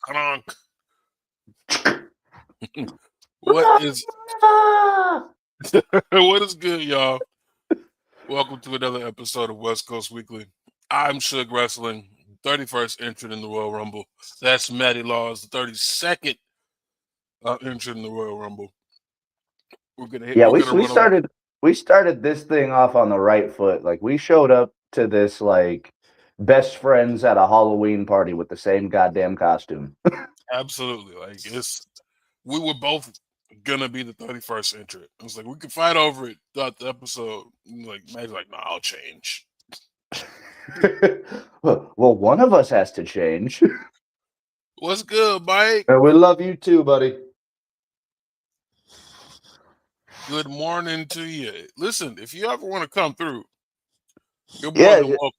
Honk. What is what is good, y'all? Welcome to another episode of West Coast Weekly. I'm Suge Wrestling, 31st entrant in the Royal Rumble. That's Matty Laws, the 32nd entrant in the Royal Rumble. We're gonna we started this thing off on the right foot. Like we showed up to this like best friends at a Halloween party with the same goddamn costume. Absolutely. Like we were both gonna be the 31st entrant. It was like we could fight over it throughout the episode. Like Matty's like, nah, I'll change. Well, one of us has to change. What's good, Mike? And we love you too, buddy. Good morning to you. Listen, if you ever want to come through, you're more than welcome.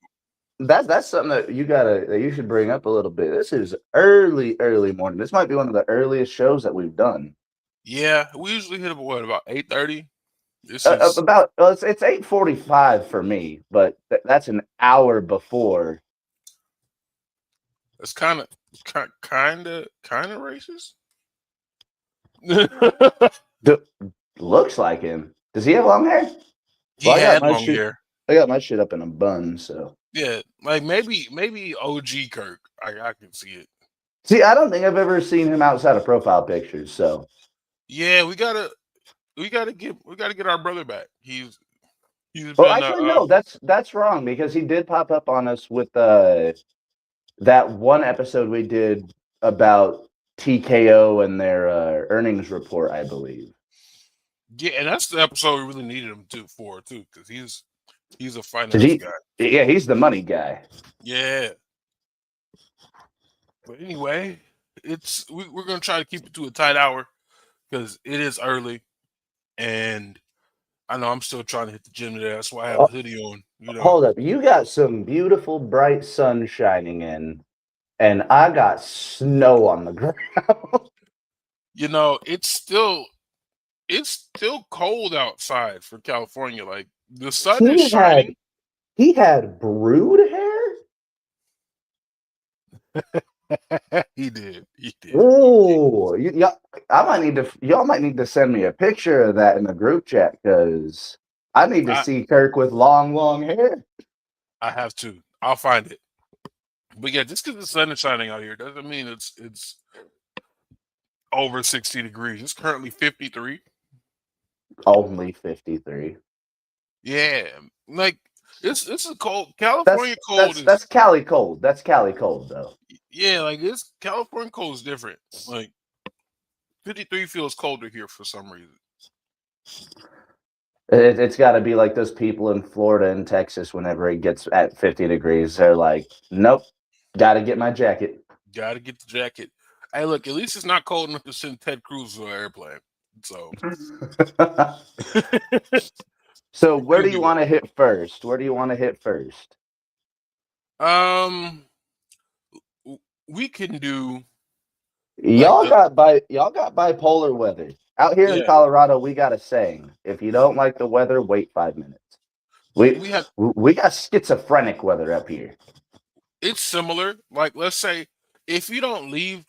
That's something that you should bring up a little bit. This is early morning. This might be one of the earliest shows that we've done. Yeah, we usually hit about 8:30. It's 8:45 for me, but that's an hour before. It's kind of racist. Looks like him. Does he have long hair? He had long hair. I got my shit up in a bun, so yeah, like maybe OG Kirk. I can see it. See, I don't think I've ever seen him outside of profile pictures. So yeah, we gotta get our brother back. He's no, that's wrong because he did pop up on us with that one episode we did about TKO and their earnings report, I believe. Yeah, and that's the episode we really needed him for because he's a finance guy. Yeah, he's the money guy. Yeah. But anyway, we're gonna try to keep it to a tight hour because it is early, and I know I'm still trying to hit the gym today. That's why I have a hoodie on. Hold up, you got some beautiful bright sun shining in, and I got snow on the ground. It's still cold outside for California. Like the sun is shining. He had brood hair. He did. Oh, y'all might need to send me a picture of that in the group chat because I need to see Kirk with long hair. I have to. I'll find it. But yeah, just because the sun is shining out here doesn't mean it's over 60 degrees. It's currently 53. Only 53. Yeah, like it's a cold California cold. That's Cali cold. That's Cali cold though. Yeah, like it's California cold is different. Like 53 feels colder here for some reason. It's got to be like those people in Florida and Texas. Whenever it gets at 50 degrees, they're like, "Nope, got to get my jacket." Got to get the jacket. Hey, look, at least it's not cold enough to send Ted Cruz on an airplane. So, so where do you want to hit first? We can do. Y'all got bipolar weather out here in Colorado. We got a saying: if you don't like the weather, wait 5 minutes. We got schizophrenic weather up here. It's similar. Like, let's say if you don't leave,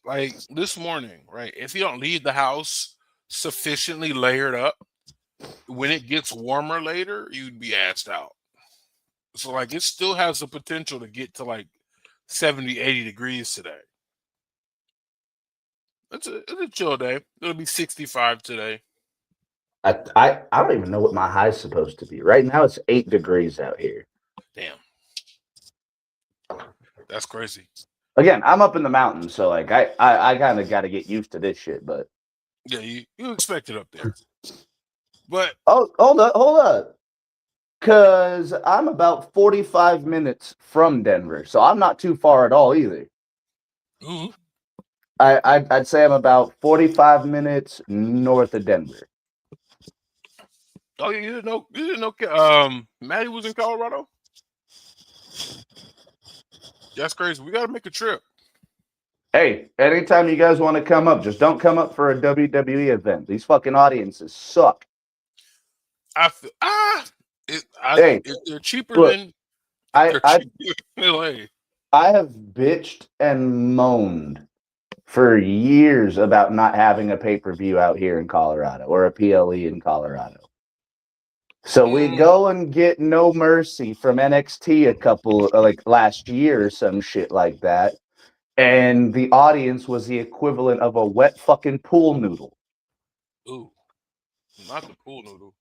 like this morning, right? If you don't leave the house sufficiently layered up, when it gets warmer later, you'd be assed out. So, like, it still has the potential to get to like 70, 80 degrees today. It's a chill day. It'll be 65 today. I don't even know what my high's supposed to be. Right now it's 8 degrees out here. Damn. That's crazy. Again, I'm up in the mountains, so like I kind of got to get used to this shit, but yeah, you expect it up there. But hold up. Cause I'm about 45 minutes from Denver, so I'm not too far at all either. Mm-hmm. I'd say I'm about 45 minutes north of Denver. Oh, you didn't know Matty was in Colorado? That's crazy. We gotta make a trip. Hey, anytime you guys want to come up, just don't come up for a WWE event. These fucking audiences suck. I feel they're cheaper than LA. I have bitched and moaned for years about not having a pay-per-view out here in Colorado or a PLE in Colorado. So we go and get No Mercy from NXT a couple, like last year or some shit like that. And the audience was the equivalent of a wet fucking pool noodle. Ooh, not the pool noodle.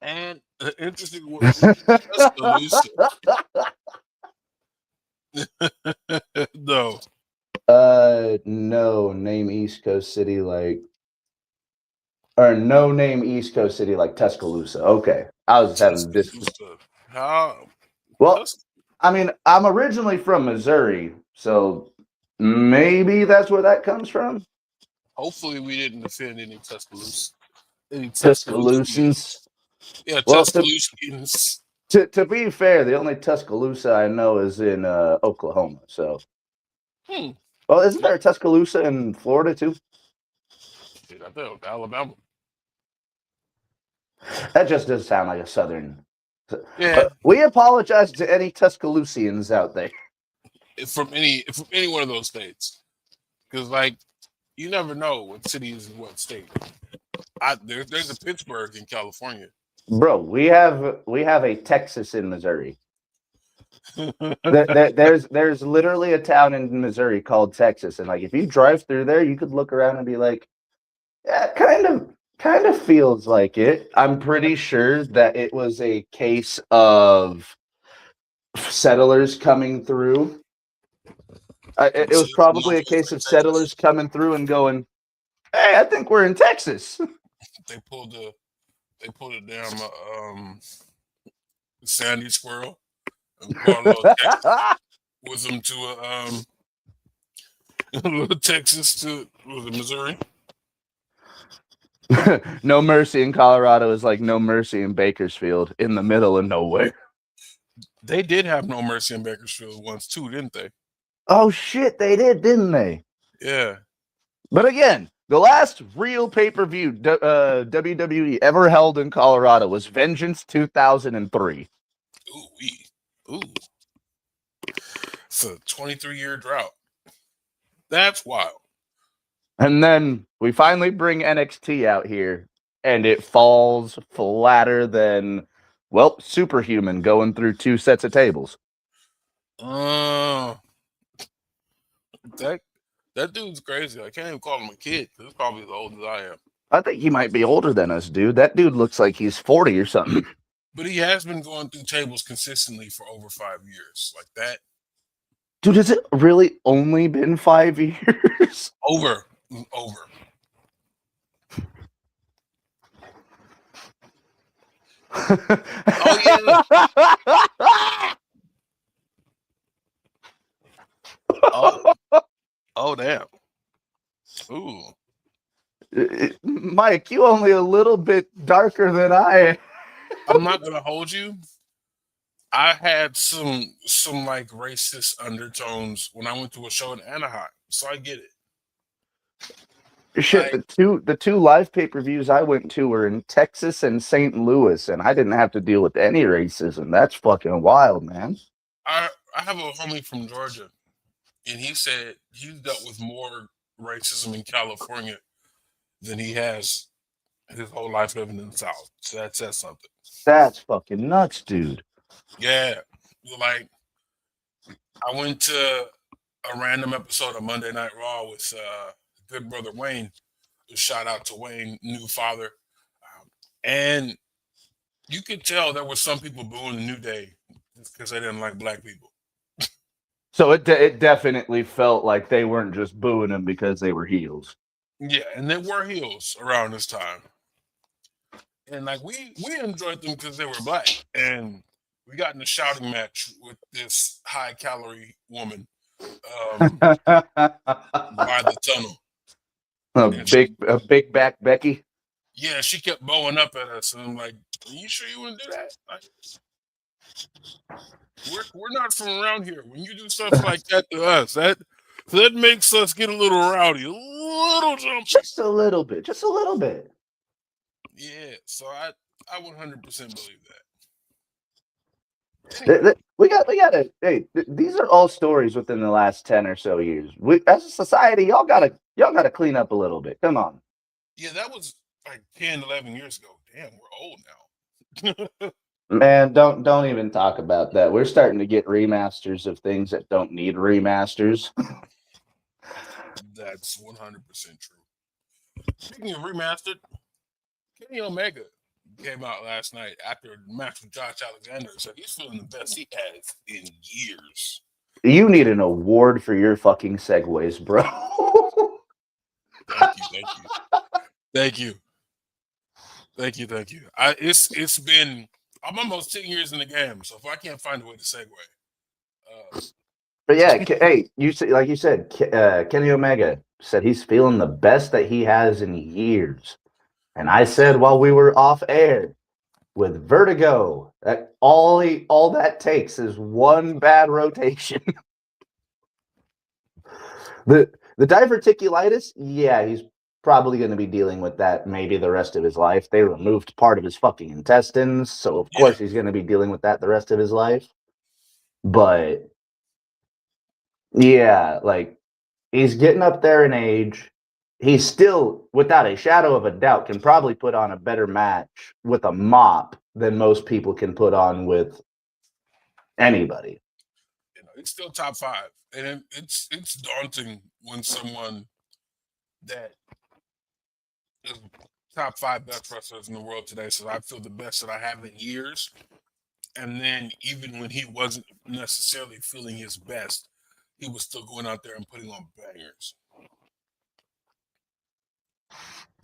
And interesting what Tuscaloosa. No. No, name East Coast city like, or no name East Coast city like Tuscaloosa. Okay, I was having this. How? Well, I mean, I'm originally from Missouri, so maybe that's where that comes from. Hopefully, we didn't offend any Tuscaloosa. Any Tuscaloosans. Yeah, Well, Tuscaloosans. To be fair, the only Tuscaloosa I know is in Oklahoma. So, well, isn't there a Tuscaloosa in Florida too? Dude, I thought Alabama. That just does sound like a southern. Yeah. We apologize to any Tuscaloosians out there. From any one of those states, because like you never know what city is in what state. There's a Pittsburgh in California. Bro, we have a Texas in Missouri. There's literally a town in Missouri called Texas, and like if you drive through there, you could look around and be like, yeah, kind of feels like it. I'm pretty sure that it was a case of settlers coming through. It was probably a case of settlers coming through and going, "Hey, I think we're in Texas." They pulled a damn sandy squirrel and brought a little Texas with them to a little Texas to Missouri. No Mercy in Colorado is like No Mercy in Bakersfield, in the middle of nowhere. They did have No Mercy in Bakersfield once too, didn't they? Oh shit, they did, didn't they? Yeah. But again, the last real pay-per-view WWE ever held in Colorado was Vengeance 2003. Ooh. It's a 23-year drought. That's wild. And then we finally bring NXT out here, and it falls flatter than, well, Superhuman going through 2 sets of tables. That dude's crazy. I can't even call him a kid. He's probably as old as I am. I think he might be older than us, dude. That dude looks like he's 40 or something. But he has been going through tables consistently for over 5 years. Like that. Dude, has it really only been 5 years? Over. Oh, yeah. Oh, damn. Ooh. Mike, you only a little bit darker than I am. I'm not gonna hold you. I had some like racist undertones when I went to a show in Anaheim, so I get it. Shit, like, the two live pay-per-views I went to were in Texas and St. Louis, and I didn't have to deal with any racism. That's fucking wild, man. I have a homie from Georgia, and he said he's dealt with more racism in California than he has his whole life living in the South. So that says something. That's fucking nuts, dude. Yeah. Like, I went to a random episode of Monday Night Raw with good brother Wayne. Shout out to Wayne, new father. And you could tell there were some people booing the New Day because they didn't like black people. So it definitely felt like they weren't just booing them because they were heels. Yeah, and they were heels around this time. And like we enjoyed them because they were black. And we got in a shouting match with this high calorie woman by the tunnel. A big back Becky. Yeah, she kept bowing up at us, and I'm like, "Are you sure you want to do that? Like, we're not from around here. When you do stuff like that to us, that makes us get a little rowdy, a little jumpy, just a little bit." Yeah, so I 100% believe that. We gotta. Hey, these are all stories within the last 10 or so years. We, as a society, y'all gotta clean up a little bit. Come on. Yeah, that was like 10, 11 years ago. Damn, we're old now. Man, don't even talk about that. We're starting to get remasters of things that don't need remasters. That's 100% true. Speaking of remastered, Kenny Omega came out last night after a match with Josh Alexander, so he's feeling the best he has in years. You need an award for your fucking segues, bro. Thank you, thank you, thank you, thank you. It's been I'm almost 10 years in the game, so if I can't find a way to segue, But yeah, hey, you like you said, Kenny Omega said he's feeling the best that he has in years, and I said while we were off air with Vertigo, that all that takes is one bad rotation. the diverticulitis, yeah, he's probably going to be dealing with that maybe the rest of his life. They removed part of his fucking intestines, so of course he's going to be dealing with that the rest of his life. But yeah, like he's getting up there in age. He's still, without a shadow of a doubt, can probably put on a better match with a mop than most people can put on with anybody. it's still top five, and it's daunting when someone that is top five best wrestlers in the world today. So I feel the best that I have in years. And then even when he wasn't necessarily feeling his best, he was still going out there and putting on bangers.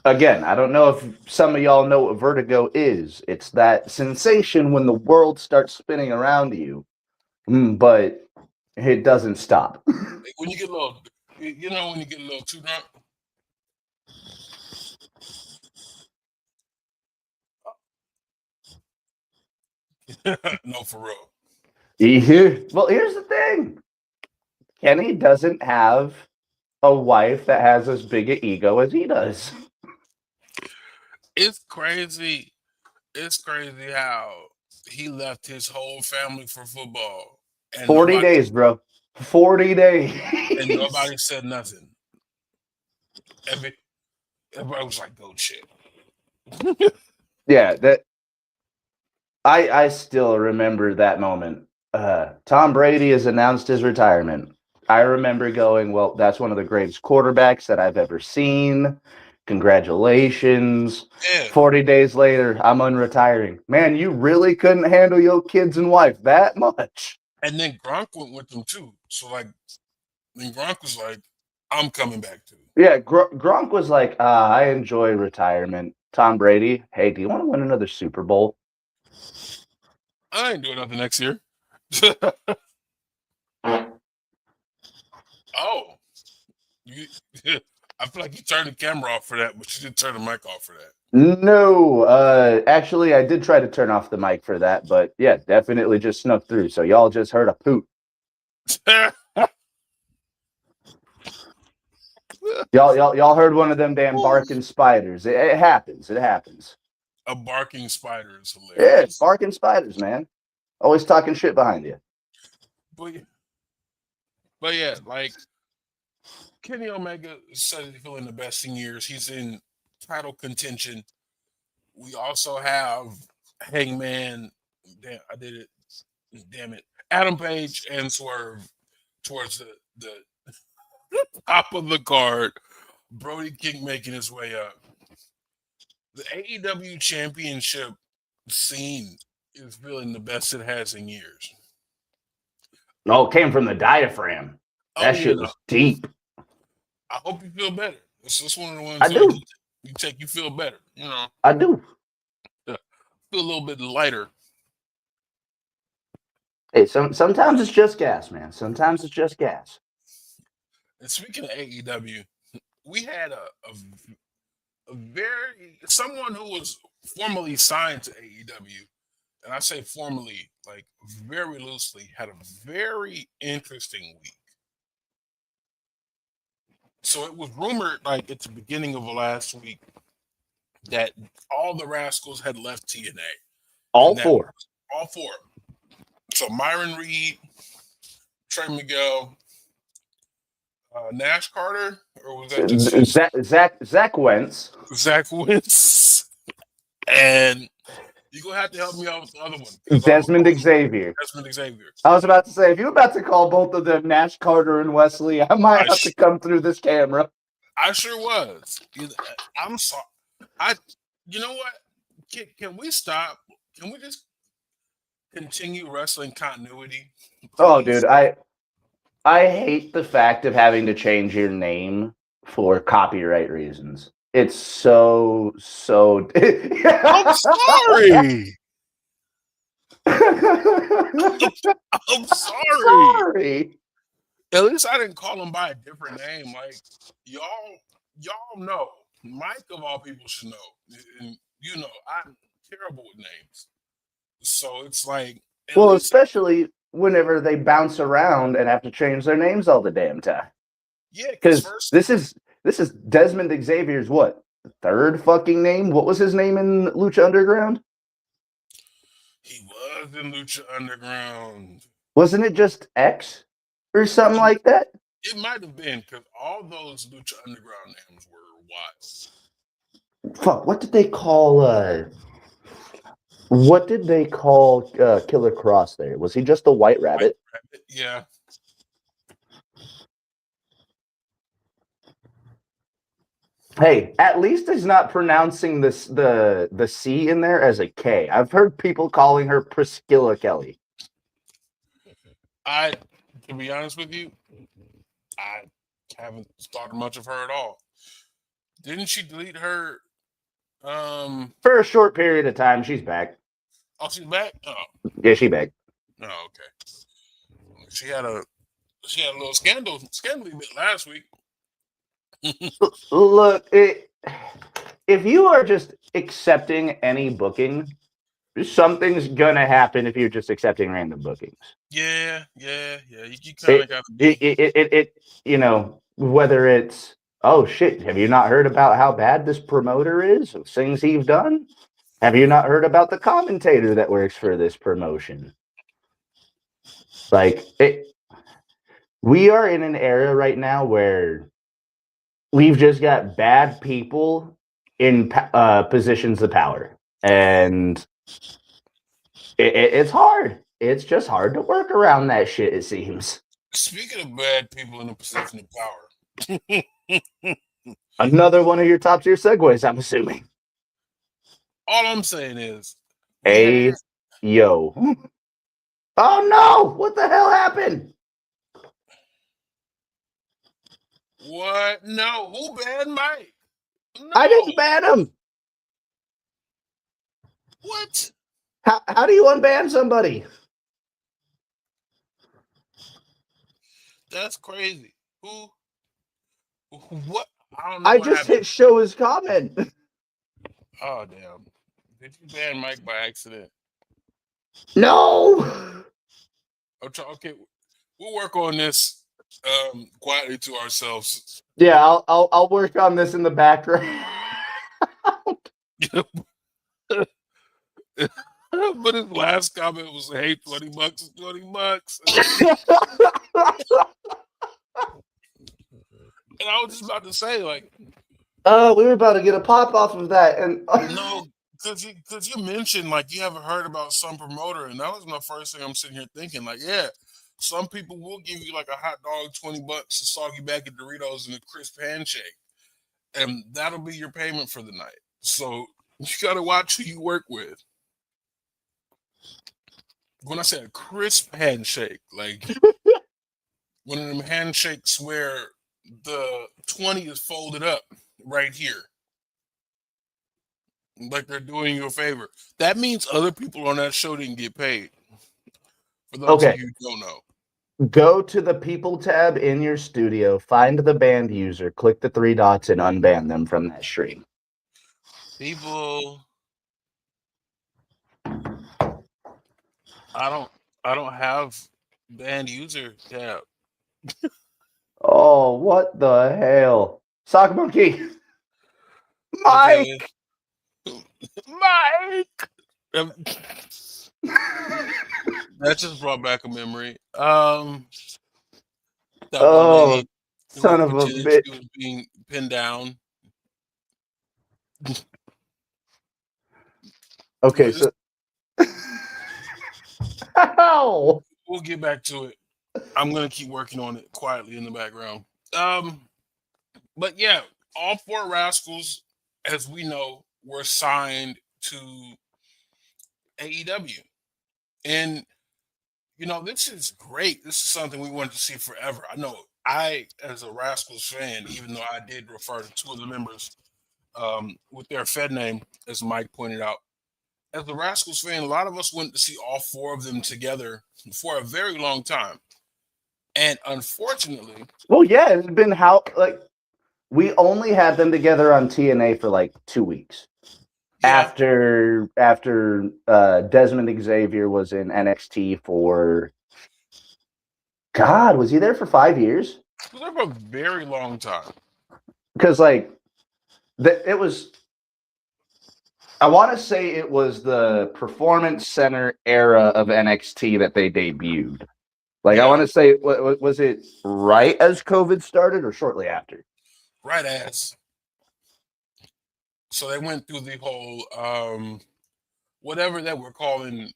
Again, I don't know if some of y'all know what vertigo is. It's that sensation when the world starts spinning around you, but it doesn't stop. When you get a little, when you get a little too drunk. No, for real. Well, here's the thing. Kenny doesn't have a wife that has as big an ego as he does. It's crazy. It's crazy how he left his whole family for football. And 40 days, bro. 40 days. And nobody said nothing. Everybody was like, "Go shit." Yeah, that I still remember that moment. Tom Brady has announced his retirement. I remember going, well, that's one of the greatest quarterbacks that I've ever seen. Congratulations. Yeah. 40 days later, I'm unretiring. Man, you really couldn't handle your kids and wife that much. And then Gronk went with them too. So then Gronk was like, I'm coming back too. Yeah, Gronk was like, I enjoy retirement. Tom Brady, hey, do you want to win another Super Bowl? I ain't doing nothing next year. Oh. I feel like you turned the camera off for that, but you didn't turn the mic off for that. No, actually, I did try to turn off the mic for that, but yeah, definitely just snuck through. So y'all just heard a poop. y'all heard one of them damn barking spiders. It happens. It happens. A barking spider is hilarious. Yeah, barking spiders, man. Always talking shit behind you. But yeah, like Kenny Omega said he's feeling the best in years. He's in title contention. We also have Hangman. Damn, I did it. Damn it. Adam Page and Swerve towards the top of the card. Brody King making his way up. The AEW championship scene is feeling the best it has in years. No, it came from the diaphragm. That shit was deep. I hope you feel better. It's just one of the ones I do. You feel better. I do. Yeah. Feel a little bit lighter. Hey, sometimes it's just gas, man. Sometimes it's just gas. And speaking of AEW, we had a very someone who was formally signed to AEW, and I say formally, like very loosely, had a very interesting week. So it was rumored, like at the beginning of last week, that all the Rascals had left TNA. All four. So Myron Reed, Trey Miguel, Nash Carter, or was that just his? Zach Wentz. Zach Wentz. And you're going to have to help me out with the other one. Desmond Xavier. Desmond Xavier. I was about to say, if you're about to call both of them Nash Carter and Wesley, I might have to come through this camera. I sure was. I'm sorry. You know what? Can we stop? Can we just continue wrestling continuity? Please? Oh, dude, I hate the fact of having to change your name for copyright reasons. It's so. I'm sorry. I'm sorry. At least I didn't call him by a different name. Like y'all know. Mike of all people should know. And you know, I'm terrible with names. So it's like, well, especially whenever they bounce around and have to change their names all the damn time. Yeah, because this is Desmond Xavier's what? Third fucking name? What was his name in Lucha Underground? He was in Lucha Underground. Wasn't it just X or something like that? It might have been, because all those Lucha Underground names were wild. Fuck, what did they call Killer Cross there? Was he just the White Rabbit? Yeah. Hey, at least he's not pronouncing the C in there as a K. I've heard people calling her Priscilla Kelly. To be honest with you, I haven't thought much of her at all. Didn't she delete her? For a short period of time, she's back. Oh, she's back? Oh. Yeah, she's back. Oh, okay. She had a little scandal bit last week. Look, if you are just accepting any booking, something's gonna happen if you're just accepting random bookings. Yeah. You kind of got to be. It you know, whether it's, oh shit, have you not heard about how bad this promoter is? Things he's done? Have you not heard about the commentator that works for this promotion? Like, we are in an era right now where we've just got bad people in positions of power. And it's hard. It's just hard to work around that shit, it seems. Speaking of bad people in a position of power. Another one of your top tier segues, I'm assuming. All I'm saying is, yo. Oh no! What the hell happened? What? No, who banned Mike? No. I didn't ban him. What? How do you unban somebody? That's crazy. Who? What? I don't know. I just hit show his comment. Oh damn! Did you ban Mike by accident? No. Okay, we'll work on this quietly to ourselves. Yeah, I'll work on this in the background. But his last comment was, "Hey, $20 is $20." And I was just about to say, like, we were about to get a pop off of that, and no, because you mentioned like you haven't heard about some promoter, and that was my first thing I'm sitting here thinking, like, yeah, some people will give you like a hot dog, $20, a soggy bag of Doritos, and a crisp handshake, and that'll be your payment for the night. So you gotta watch who you work with. When I say a crisp handshake, like one of them handshakes where the 20 is folded up right here, like they're doing you a favor. That means other people on that show didn't get paid. For those of you who don't know. Go to the People tab in your studio, find the banned user, click the 3 dots, and unban them from that stream. People, I don't have banned user tab. Oh, what the hell? Sock Monkey. Mike. Okay. Mike. That just brought back a memory. That one Oh, lady who son of a pretended she bitch. was being pinned down. Okay, But so ow. we'll get back to it. I'm gonna keep working on it quietly in the background. Um, but yeah, all four Rascals, as we know, were signed to AEW, and this is great. This is something we wanted to see forever. I know I, as a Rascals fan, even though I did refer to two of the members with their Fed name, as Mike pointed out, as a Rascals fan, a lot of us wanted to see all four of them together for a very long time. And unfortunately, Well, yeah, it's been we only had them together on TNA for like 2 weeks. yeah, After Desmond Xavier was in NXT for God, was he there for 5 years? it was for a very long time. Because it was, I want to say it was the Performance Center era of NXT that they debuted. Like, I Yeah, want to say, was it right as COVID started or shortly after? right as. So they went through the whole whatever that we're calling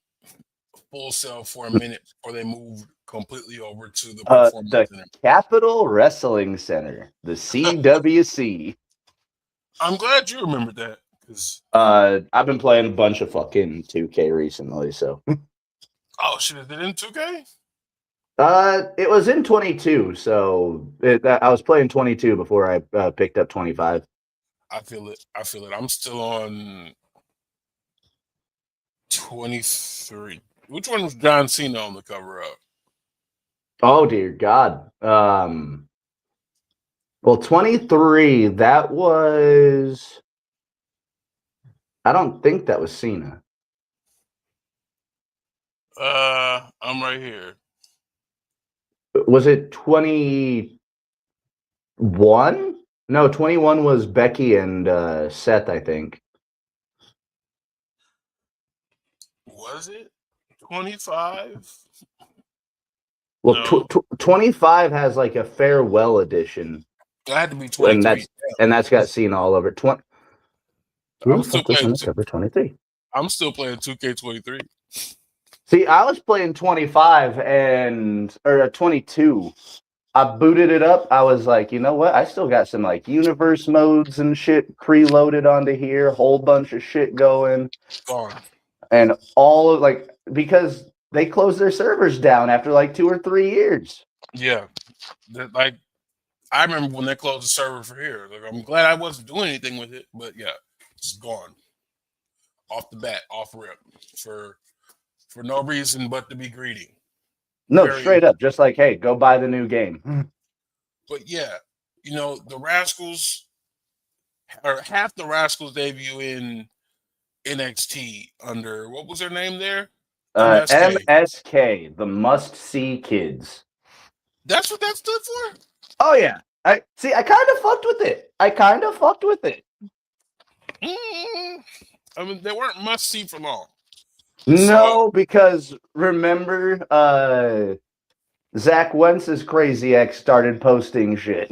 Full Sail for a minute before they moved completely over to the Performance The Center. Capital Wrestling Center, the CWC. I'm glad you remembered that because I've been playing a bunch of fucking 2K recently, so oh shit, is it in 2K? it was in 22, so I was playing 22 before I picked up 25. I feel it. I feel it. I'm still on 23. Which one was John Cena on the cover of? Oh dear God. Well, 23, that was, I don't think that was Cena. I'm right here. Was it 21? No, 21 was Becky and Seth, I think. Was it 25? Well, No, 25 has like a farewell edition, that had to be and 23. that's got Cena all over. Who I'm the still fuck was playing. on the cover 23? I'm still playing 2K23. See, I was playing 25 or 22. I booted it up. I was like, you know what? I still got some like universe modes and shit preloaded onto here, whole bunch of shit going. Gone. And all of because they closed their servers down after like 2 or 3 years. Yeah, like I remember when they closed the server for here. Like, I'm glad I wasn't doing anything with it, but yeah, it's gone off the bat, off rip for no reason but to be greedy. No, Very, straight up, just like, hey, go buy the new game. but yeah, the Rascals or half the Rascals debut in NXT under what was their name there? MSK. MSK, the must see kids. That's what that stood for. Oh yeah. I see. I kind of fucked with it. I mean, they weren't must see for long. So No, because remember, Zach Wentz's crazy ex started posting shit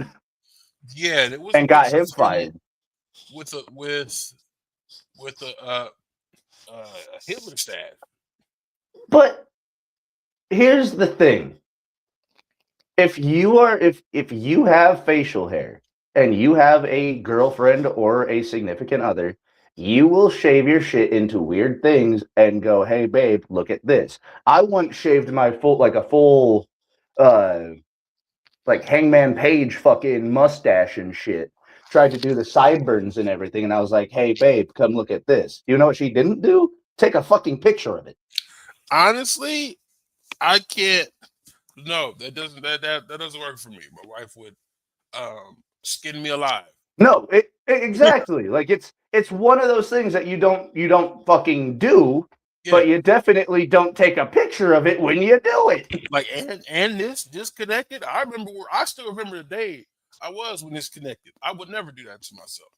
yeah, there was a and got picture him of him fired. with a Hitler staff. But here's the thing: if you have facial hair and you have a girlfriend or a significant other, you will shave your shit into weird things and go, "Hey babe, look at this." I once shaved my full uh like Hangman Page fucking mustache and shit. Tried to do the sideburns and everything, and I was like, "Hey babe, come look at this." You know what she didn't do? Take a fucking picture of it. Honestly, I can't. No, that doesn't work for me. My wife would skin me alive. No, exactly. Like it's one of those things that you don't fucking do, Yeah, but you definitely don't take a picture of it when you do it. like and this disconnected. I still remember the day I was when disconnected. I would never do that to myself.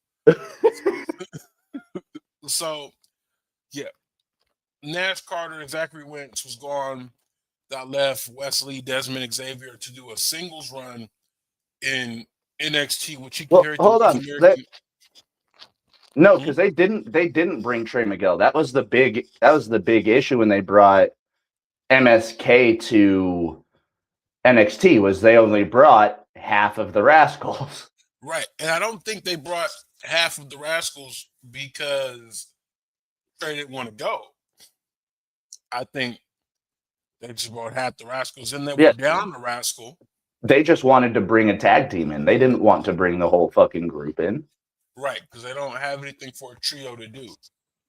So yeah, Nash Carter, Zachary Wentz was gone. That left Wesley, Desmond Xavier to do a singles run in NXT, which he Well, carried the hold North on. American. No, because they didn't bring Trey Miguel. That was the big issue when they brought MSK to NXT. Was they only brought half of the Rascals. Right. And I don't think they brought half of the Rascals because Trey didn't want to go. I think they just brought half the Rascals, and they were down the Rascal. They just wanted to bring a tag team in. They didn't want to bring the whole fucking group in. Right, because they don't have anything for a trio to do.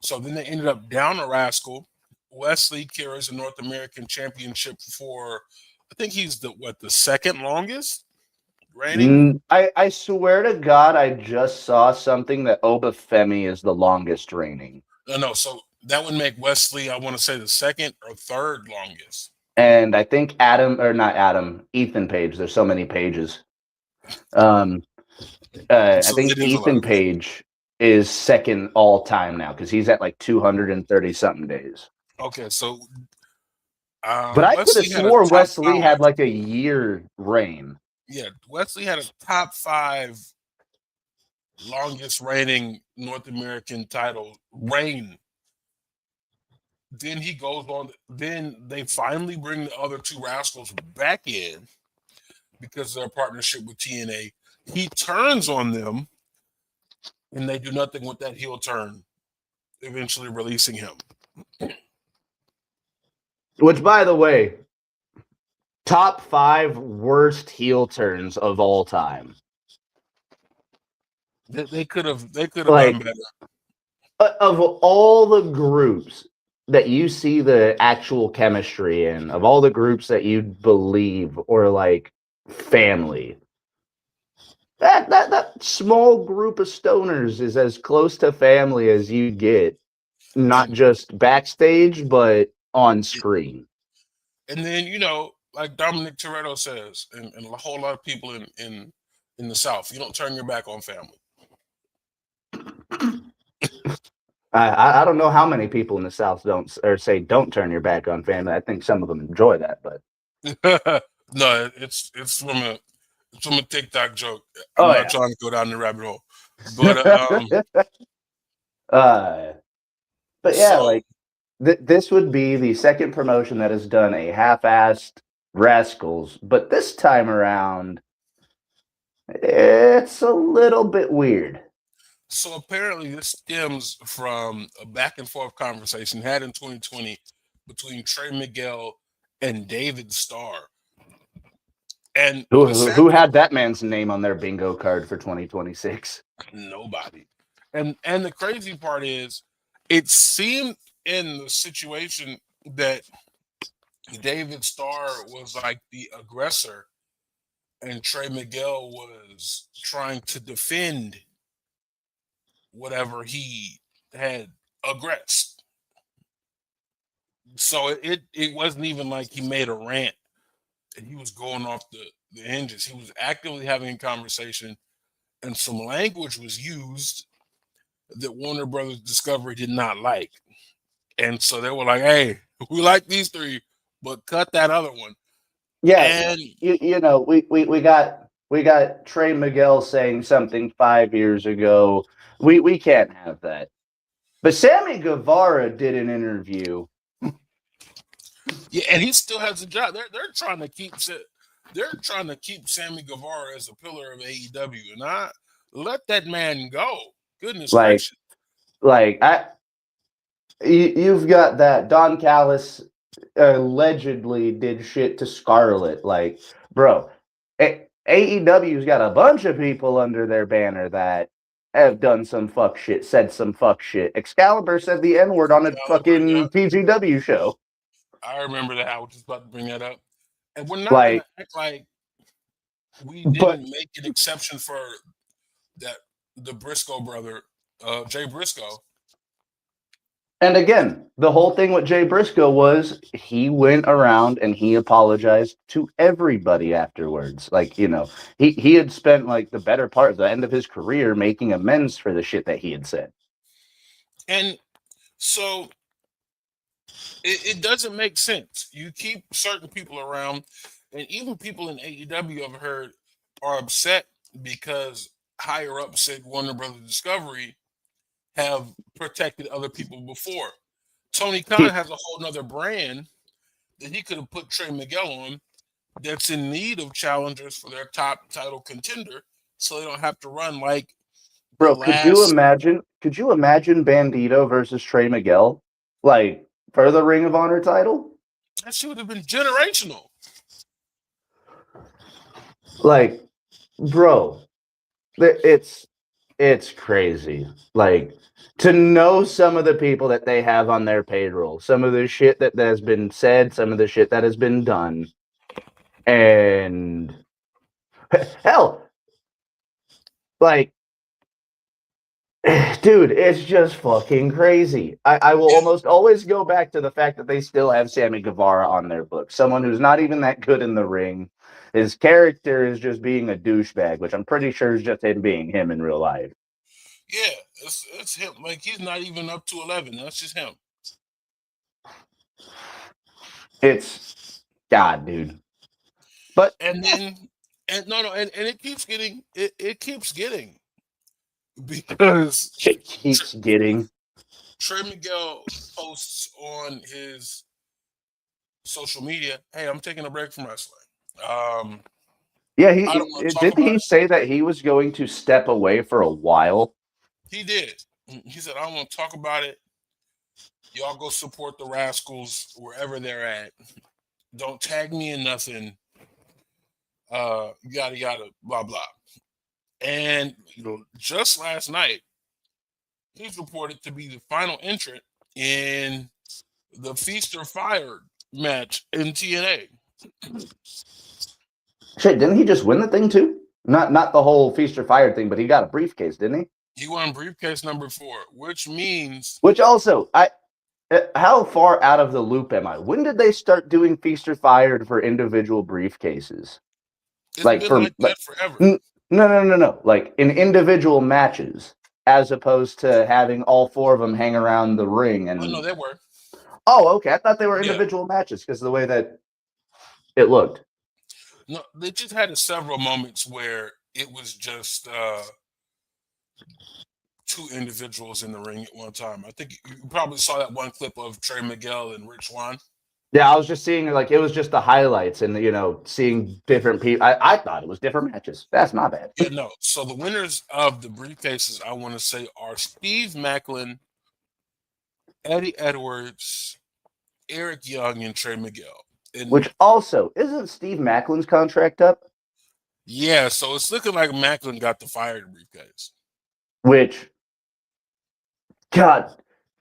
So then they ended up down the Rascal. Wesley carries the North American Championship for, I think he's the second longest reigning? I swear to God, I just saw something that Obafemi is the longest reigning. No, so that would make Wesley, I want to say, the second or third longest. And I think Ethan Page. There's so many pages. I think Ethan Page is second all time now because he's at like 230 something days. Okay, so but I could have swore Wesley had like a year reign. Yeah, Wesley had a top 5 longest reigning North American title reign. Then he goes on. Then they finally bring the other 2 Rascals back in because of their partnership with TNA. He turns on them, and they do nothing with that heel turn, eventually releasing him. Which, by the way, top 5 worst heel turns of all time. They could have done better. Of all the groups that you see the actual chemistry in, of all the groups that you believe or like family, that small group of stoners is as close to family as you get, not just backstage, but on screen. And then, like Dominic Toretto says, and a whole lot of people in the South, you don't turn your back on family. I don't know how many people in the South don't turn your back on family. I think some of them enjoy that, but no, it's from a TikTok joke. I'm not trying to go down the rabbit hole, but yeah, this would be the second promotion that has done a half-assed Rascals, but this time around, it's a little bit weird. So apparently this stems from a back and forth conversation had in 2020 between Trey Miguel and David Starr. And who had that man's name on their bingo card for 2026? Nobody. And the crazy part is, it seemed in the situation that David Starr was like the aggressor and Trey Miguel was trying to defend whatever he had aggressed. So it wasn't even like he made a rant and he was going off the hinges. He was actively having a conversation, and some language was used that Warner Brothers Discovery did not like. And so they were like, hey, we like these 3, but cut that other one. Yeah, and we got Trey Miguel saying something 5 years ago. We can't have that. But Sammy Guevara did an interview. Yeah, and he still has a job. They're trying to keep Sammy Guevara as a pillar of AEW, and I let that man go. Goodness gracious! You've got that Don Callis allegedly did shit to Scarlett. Like, bro, AEW's got a bunch of people under their banner that have done some fuck shit, said some fuck shit. Excalibur said the N-word on a fucking PGW show. I remember that. I was just about to bring that up. And we're not going to act like we didn't make an exception for the Briscoe brother, Jay Briscoe. And again, the whole thing with Jay Briscoe was he went around and he apologized to everybody afterwards. Like, he had spent like the better part of the end of his career making amends for the shit that he had said. And so It doesn't make sense. You keep certain people around, and even people in AEW I've heard are upset because higher up said Warner Brothers Discovery have protected other people before. Tony Khan has a whole nother brand that he could have put Trey Miguel on that's in need of challengers for their top title contender, so they don't have to run like the Bro, could you last. imagine? Could you imagine Bandito versus Trey Miguel, like for the Ring of Honor title? That shit would have been generational. Like, bro, it's crazy. Like to know some of the people that they have on their payroll, some of the shit that has been said, some of the shit that has been done, and hell, like dude, it's just fucking crazy. I will Yeah, almost always go back to the fact that they still have Sammy Guevara on their book. Someone who's not even that good in the ring. His character is just being a douchebag, which I'm pretty sure is just him being him in real life. yeah, it's him. Like he's not even up to 11. That's just him. It's God, dude. But And then, and no, no, and it keeps getting it keeps getting because it keeps getting. Trey Miguel posts on his social media, "Hey, I'm taking a break from wrestling. Um, Yeah, I don't want to talk didn't about he it." say that he was going to step away for a while? He did. He said, "I don't want to talk about it. Y'all go support the Rascals wherever they're at. Don't tag me in nothing. Yada yada, blah blah." And just last night, he's reported to be the final entrant in the Feast or Fire match in TNA. Shit, didn't he just win the thing too? Not the whole feast or fire thing, but he got a briefcase, didn't he? He won briefcase number 4, which means Which also, how far out of the loop am I? When did they start doing feast or fire for individual briefcases? it's Like been for like that forever. no, like in individual matches, as opposed to having all four of them hang around the ring. Oh no, And they were. oh, okay, I thought they were Yeah. individual matches because of the way that it looked. No, they just had several moments where it was just two individuals in the ring at one time. I think you probably saw that one clip of Trey Miguel and Rich Swann. Yeah, I was just seeing like it was just the highlights and seeing different people. I thought it was different matches. That's not bad. Yeah, no. So the winners of the briefcases, I want to say, are Steve Macklin, Eddie Edwards, Eric Young, and Trey Miguel. And Which also isn't Steve Macklin's contract up? yeah, so it's looking like Macklin got the fired briefcase. Which, God,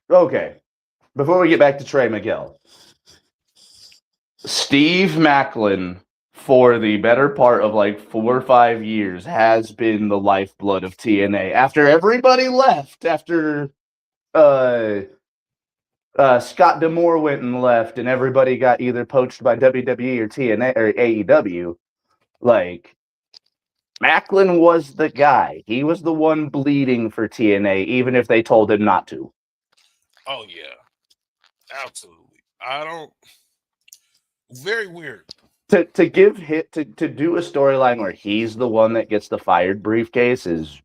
okay. Before we get back to Trey Miguel, Steve Macklin, for the better part of like 4 or 5 years, has been the lifeblood of TNA. After everybody left, after Scott D'Amore went and left, and everybody got either poached by WWE or TNA or AEW, like Macklin was the guy. He was the one bleeding for TNA, even if they told him not to. Oh yeah, absolutely. I don't. Very weird. To give hit to do a storyline where he's the one that gets the fired briefcase is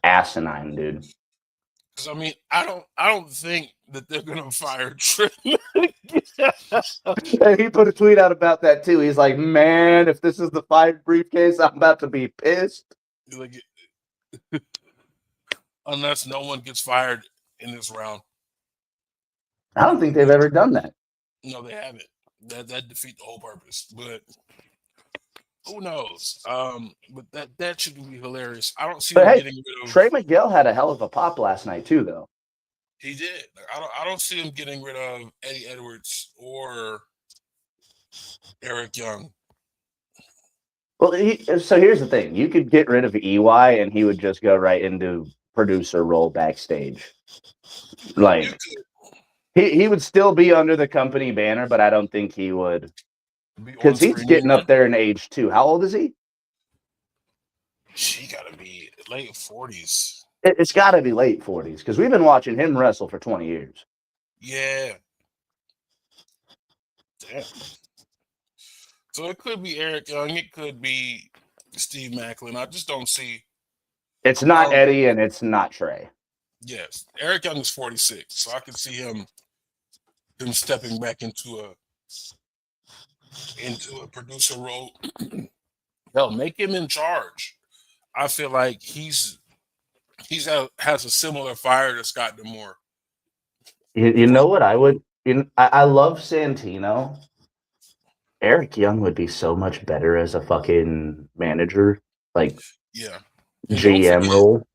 asinine, dude. Because I mean, I don't think that they're gonna fire Trey. And he put a tweet out about that too. He's like, "Man, if this is the fired briefcase, I'm about to be pissed." Like, unless no one gets fired in this round. I don't think they've ever done that. No, they haven't. That defeat the whole purpose. But who knows? But that should be hilarious. I don't see But them hey, getting rid of. Trey Miguel had a hell of a pop last night too, though. He did. I don't see him getting rid of Eddie Edwards or Eric Young. Well, so here's the thing: you could get rid of EY, and he would just go right into producer role backstage. Like he would still be under the company banner, but I don't think he would, because he's getting up there in age too. How old is he? She got to be late 40s. It's got to be late 40s because we've been watching him wrestle for 20 years. Yeah. Damn. So it could be Eric Young. It could be Steve Macklin. I just don't see. It's I not don't. Eddie and it's not Trey. Yes, Eric Young is 46, so I could see him stepping back into a producer role. Hell, make him in charge. I feel like has a similar fire to Scott Demore. You know what I would? I love Santino. Eric Young would be so much better as a fucking manager, like Yeah, and GM role.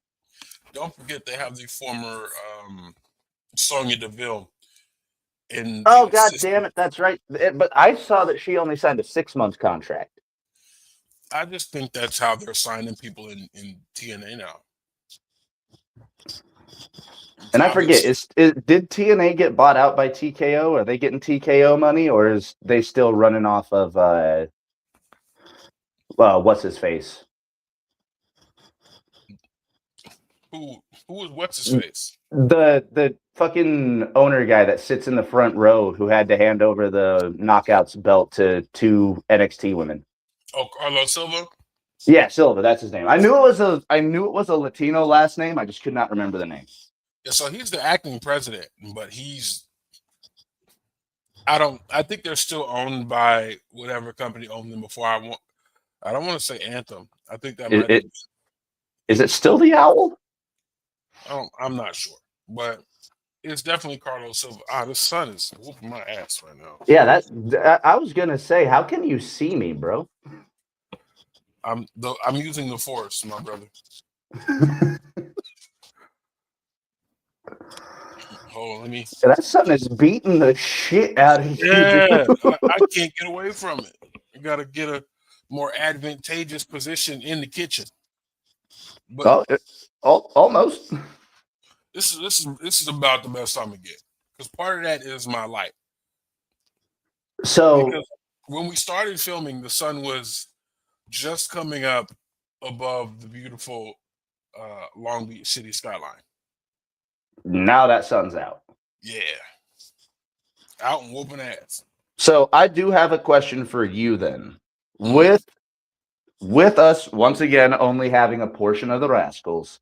don't forget they have the former Sonya Deville in the Oh god damn assistant. it, that's right. But I saw that she only signed a 6 month contract. I just think that's how they're signing people in TNA now. And I forget, did TNA get bought out by TKO? Are they getting TKO money, or is they still running off of what's his face? Who was what's his face? The fucking owner guy that sits in the front row who had to hand over the Knockouts belt to 2 NXT women. Oh, Carlos Silva. Yeah, Silva, that's his name. I knew it was a Latino last name. I just could not remember the name. Yeah, so he's the acting president, but I think they're still owned by whatever company owned them before. I don't want to say Anthem. I think that might have. Is it still the Owl? I'm not sure, but it's definitely Carlos Silva. The sun is whooping my ass right now. Yeah, I was gonna say, how can you see me, bro? I'm using the force, my brother. Hold on, let me. That sun is beating the shit out of you. Yeah, I can't get away from it. You got to get a more advantageous position in the kitchen. But almost. This is about the best I'm gonna get, because part of that is my light. So because when we started filming, the sun was just coming up above the beautiful Long Beach city skyline. Now that sun's out. Yeah, out and whooping ass. So I do have a question for you then. With us once again only having a portion of the Rascals,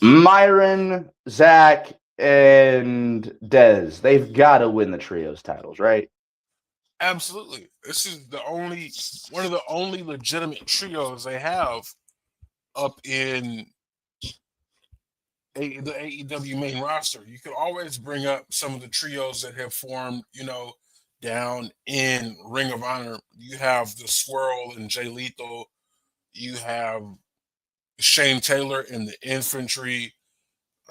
Myron, Zach, and Dez, they've got to win the trios titles, right? Absolutely. This is one of the only legitimate trios they have up in the AEW main roster. You could always bring up some of the trios that have formed, down in Ring of Honor. You have the Swirl and Jay Lethal. You have Shane Taylor in the Infantry.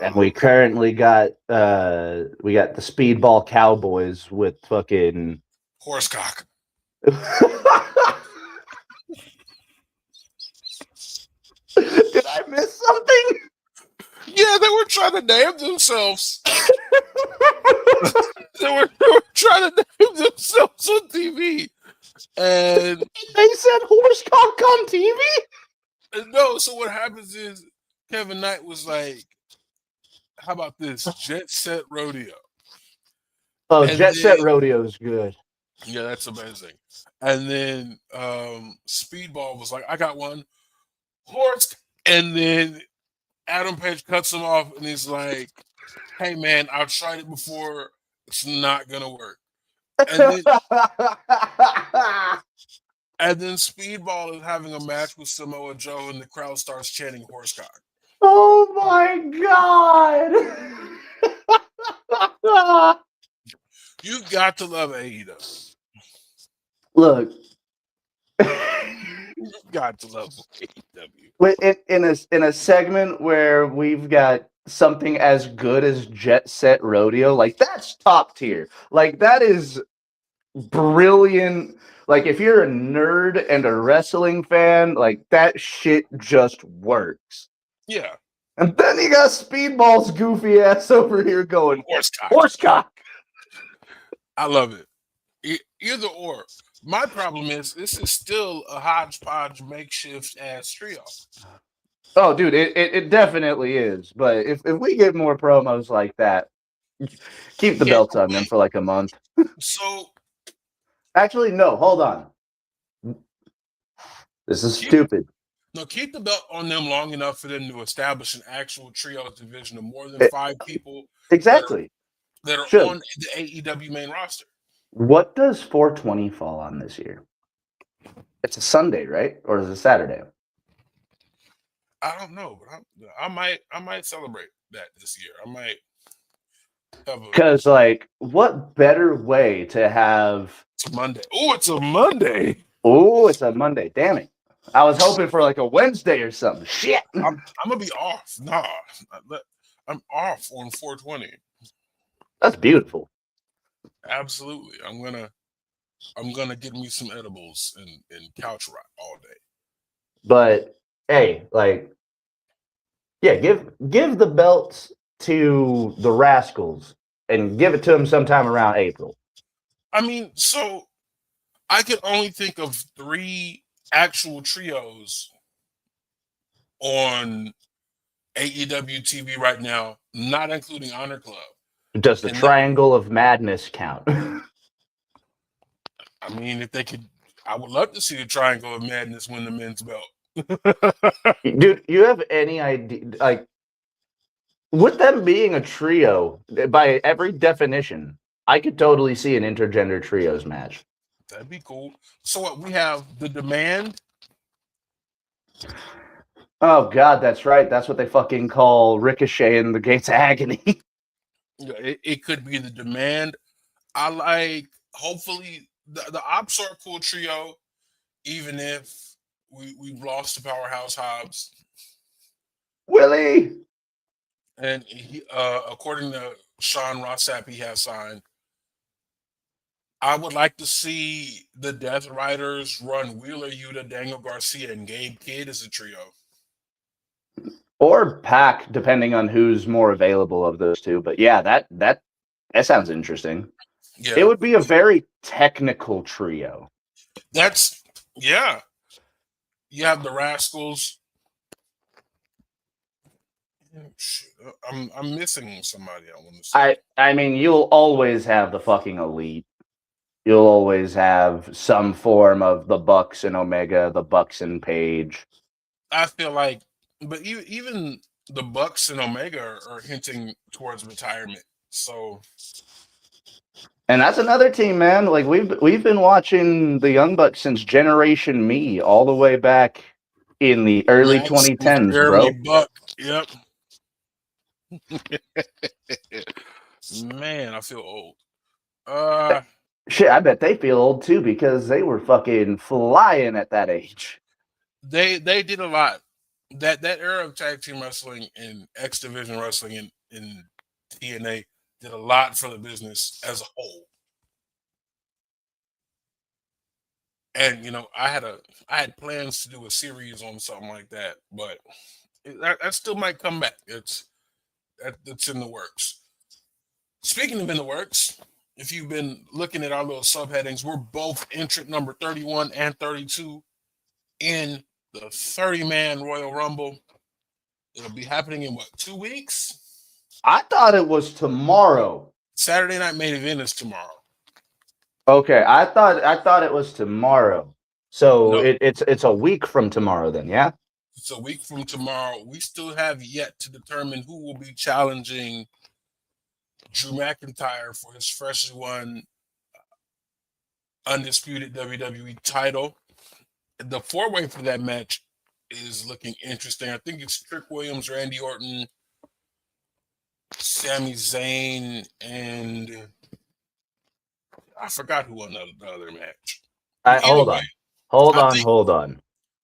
And we currently got the Speedball Cowboys with fucking Horsecock. Did I miss something? Yeah, they were trying to name themselves. they were trying to name themselves on TV. And they said Horsecock on TV? No, so what happens is Kevin Knight was like, how about this? Jet Set Rodeo. Oh, Jet Set Rodeo is good. Yeah, that's amazing. And then Speedball was like, I got one. Horse. And then Adam Page cuts him off and he's like, hey, man, I've tried it before. It's not going to work. And then Speedball is having a match with Samoa Joe and the crowd starts chanting Horsecock. Oh, my God. You've got to love AEW. Look. You've got to love AEW. In a segment where we've got something as good as Jet Set Rodeo, like that's top tier. Like that is brilliant. Like if you're a nerd and a wrestling fan, like that shit just works. Yeah. And then you got Speedball's goofy ass over here going Horsecock. I love it. Either or. My problem is this is still a hodgepodge makeshift ass trio. Oh, dude, it definitely is. But if we get more promos like that, Keep the belts on them for like a month. So actually, no. Hold on. This is stupid. No, keep the belt on them long enough for them to establish an actual trios division of more than 5 people. Exactly. That are on the AEW main roster. What does 420 fall on this year? It's a Sunday, right? Or is it Saturday? I don't know, but I might celebrate that this year. I might have because like, what better way to have? It's Monday. Oh, it's a Monday. Oh, it's a Monday. Damn it! I was hoping for like a Wednesday or something. Shit. I'm gonna be off. Nah, I'm off on 420. That's beautiful. Absolutely. I'm gonna get me some edibles and couch rock all day. But hey, like, yeah, give the belts to the Rascals and give it to them sometime around April. I mean, so I could only think of 3 actual trios on AEW TV right now, not including Honor Club. Does the Triangle of Madness count? I mean, if they could, I would love to see the Triangle of Madness win the men's belt. Dude, you have any idea? Like, with them being a trio, by every definition, I could totally see an intergender trios match. That'd be cool. So what, we have the Demand. Oh God, that's right. That's what they fucking call Ricochet in the Gates of Agony. It could be the Demand. I like. Hopefully, the Ops are a cool trio, even if we've lost to Powerhouse Hobbs. Willie. And he, according to Sean Rossap, he has signed. I would like to see the Death Riders run Wheeler Yuta, Daniel Garcia, and Gabe Kidd as a trio. Or Pac, depending on who's more available of those two. But yeah, that sounds interesting. Yeah. It would be a very technical trio. Yeah. You have the Rascals. I'm missing somebody I want to say. I mean, you'll always have the fucking Elite. You'll always have some form of the Bucks and Omega, the Bucks and Page. I feel like, but even the Bucks and Omega are hinting towards retirement. So, and that's another team, man. Like we've been watching the Young Bucks since Generation Me, all the way back in the early 2010s, bro. Buck. Yep. Man, I feel old. Shit, I bet they feel old too because they were fucking flying at that age. They did a lot. That era of tag team wrestling and X Division wrestling in TNA did a lot for the business as a whole. And you know, I had plans to do a series on something like that, but that still might come back. It's in the works. Speaking of in the works, if you've been looking at our little subheadings, we're both entrant number 31 and 32 in the 30-man Royal Rumble. It'll be happening in 2 weeks? I thought it was tomorrow. Saturday Night Main Event is tomorrow. Okay, I thought it was tomorrow. So no. It's a week from tomorrow then, yeah? It's a week from tomorrow. We still have yet to determine who will be challenging Drew McIntyre for his freshly won undisputed WWE title. The 4-way for that match is looking interesting. I think it's Trick Williams, Randy Orton, Sami Zayn, and I forgot who won the other match. Hold on.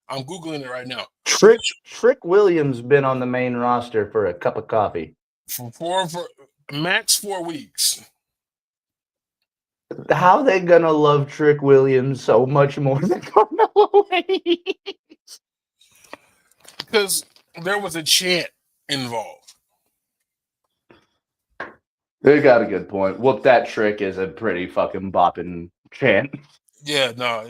I'm Googling it right now. Trick Williams been on the main roster for a cup of coffee. For max 4 weeks. How they gonna love Trick Williams so much more than Carmelo Hayes? Because there was a chant involved. They got a good point. Whoop That Trick is a pretty fucking bopping chant. Yeah, no.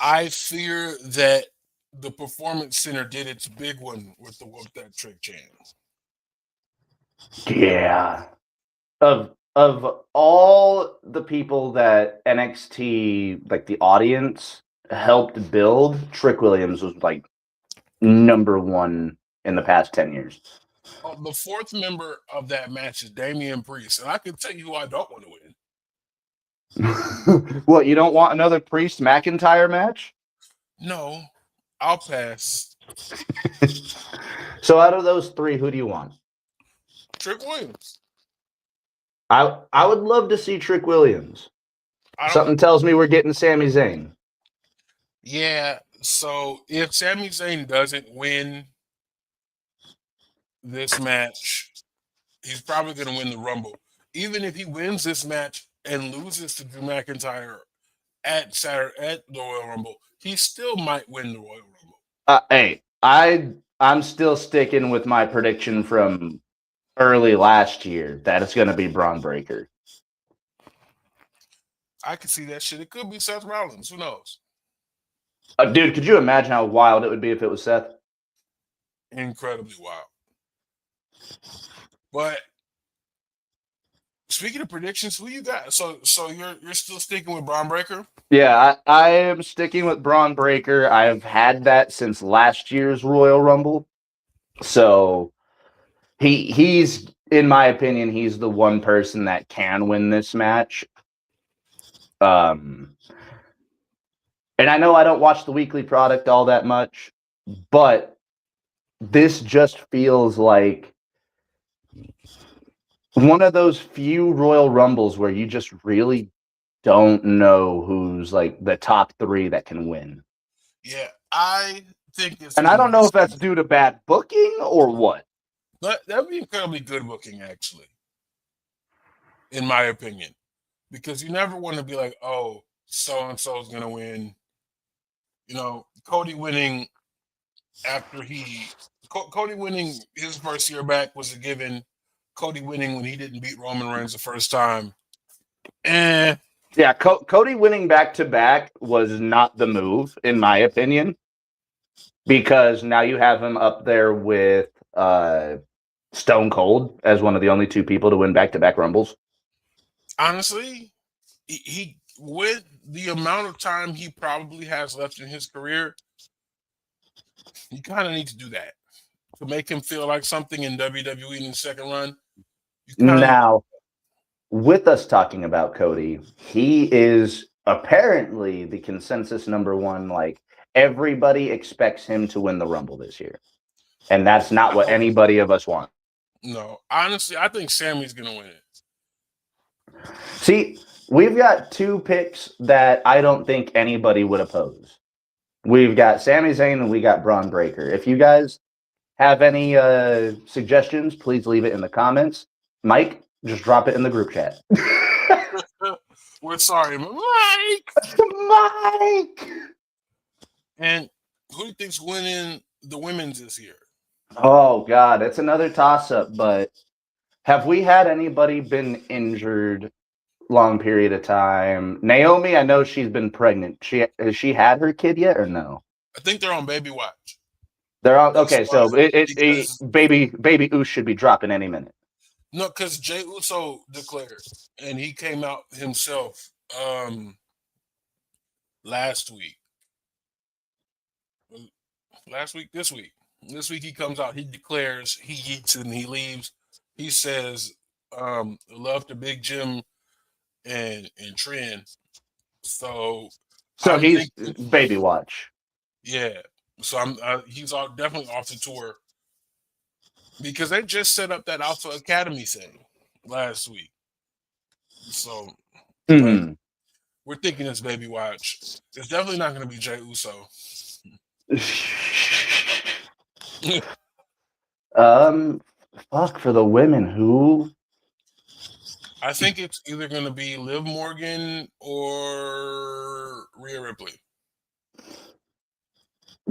I fear that the Performance Center did its big one with the Whoop That Trick chant. Yeah. Of all the people that NXT, like the audience, helped build, Trick Williams was like number one in the past 10 years. The fourth member of that match is Damian Priest, and I can tell you who I don't want to win. What, you don't want another Priest McIntyre match? No, I'll pass. So out of those three, who do you want? Trick Williams. I would love to see Trick Williams. Something tells me we're getting Sami Zayn. Yeah, so if Sami Zayn doesn't win this match, he's probably going to win the Rumble. Even if he wins this match and loses to Drew McIntyre at the Royal Rumble, he still might win the Royal Rumble. Hey, I'm still sticking with my prediction from early last year that it's going to be Braun Breaker. I can see that shit. It could be Seth Rollins. Who knows? Dude, could you imagine how wild it would be if it was Seth? Incredibly wild. But speaking of predictions, who you got? So you're still sticking with Braun Breaker? Yeah, I am sticking with Braun Breaker. I've had that since last year's Royal Rumble. So he's, in my opinion, he's the one person that can win this match. And I know I don't watch the weekly product all that much, but this just feels like one of those few Royal Rumbles where you just really don't know who's like the top three that can win. Yeah, I think it's. And I don't know if that's due to bad booking or what. But that would be incredibly good booking, actually, in my opinion, because you never want to be like, oh, so and so is going to win. You know, Cody winning after Cody winning his first year back was a given. Cody winning when he didn't beat Roman Reigns the first time. Yeah, Cody winning back to back was not the move, in my opinion, because now you have him up there with Stone Cold as one of the only two people to win back to back Rumbles. Honestly, he with the amount of time he probably has left in his career, you kind of need to do that to make him feel like something in WWE in the second run. Now, with us talking about Cody, he is apparently the consensus number one. Like, everybody expects him to win the Rumble this year. And that's not what anybody of us want. No, honestly, I think Sammy's going to win it. See, we've got two picks that I don't think anybody would oppose. We've got Sami Zayn and we got Braun Breaker. If you guys have any suggestions, please leave it in the comments. Mike, just drop it in the group chat. We're sorry, Mike. Mike. And who do you think's winning the women's this year? Oh God, it's another toss-up. But have we had anybody been injured long period of time? Naomi, I know she's been pregnant. Has she had her kid yet or no? I think they're on baby watch. They're on. Okay, so baby Uso should be dropping any minute. No, because Jey Uso declared, and he came out himself this week. This week he comes out, he declares, he eats and he leaves. He says, love to Big Jim and Trent. So he's baby watch. Yeah. So he's definitely off the tour. Because they just set up that Alpha Academy thing last week. So we're thinking it's baby watch. It's definitely not going to be Jey Uso. Fuck, for the women, who? I think it's either going to be Liv Morgan or Rhea Ripley.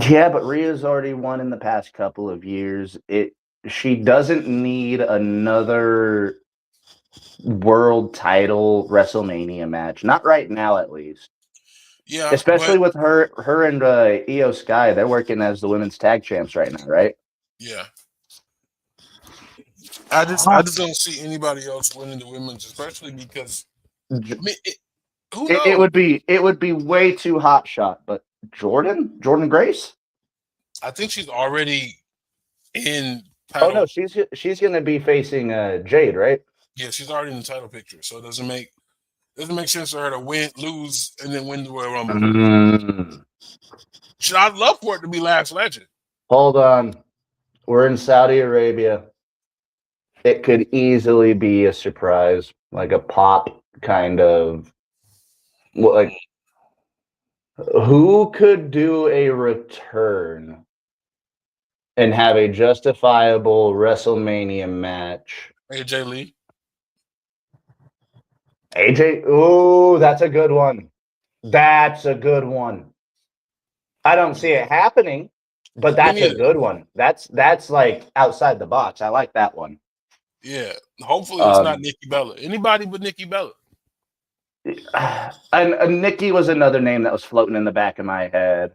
Yeah, but Rhea's already won in the past couple of years. She doesn't need another world title WrestleMania match. Not right now, at least. Yeah, especially with her and Io Sky. They're working as the women's tag champs right now, right? Yeah. I just don't see anybody else winning the women's, especially because I mean, who knows? It would be way too hot shot, but Jordan Grace. I think she's already in Oh no, title. she's going to be facing Jade, right? Yeah, she's already in the title picture, so it doesn't make sense for her to lose, and then win the Royal Rumble. I'd love for it to be Last Legend. Hold on, we're in Saudi Arabia. It could easily be a surprise, like a pop kind of. Like, who could do a return and have a justifiable WrestleMania match? AJ Lee. AJ, oh, that's a good one. That's a good one. I don't see it happening, but that's a good one. That's like outside the box. I like that one. Yeah, hopefully it's not Nikki Bella. Anybody but Nikki Bella. And Nikki was another name that was floating in the back of my head.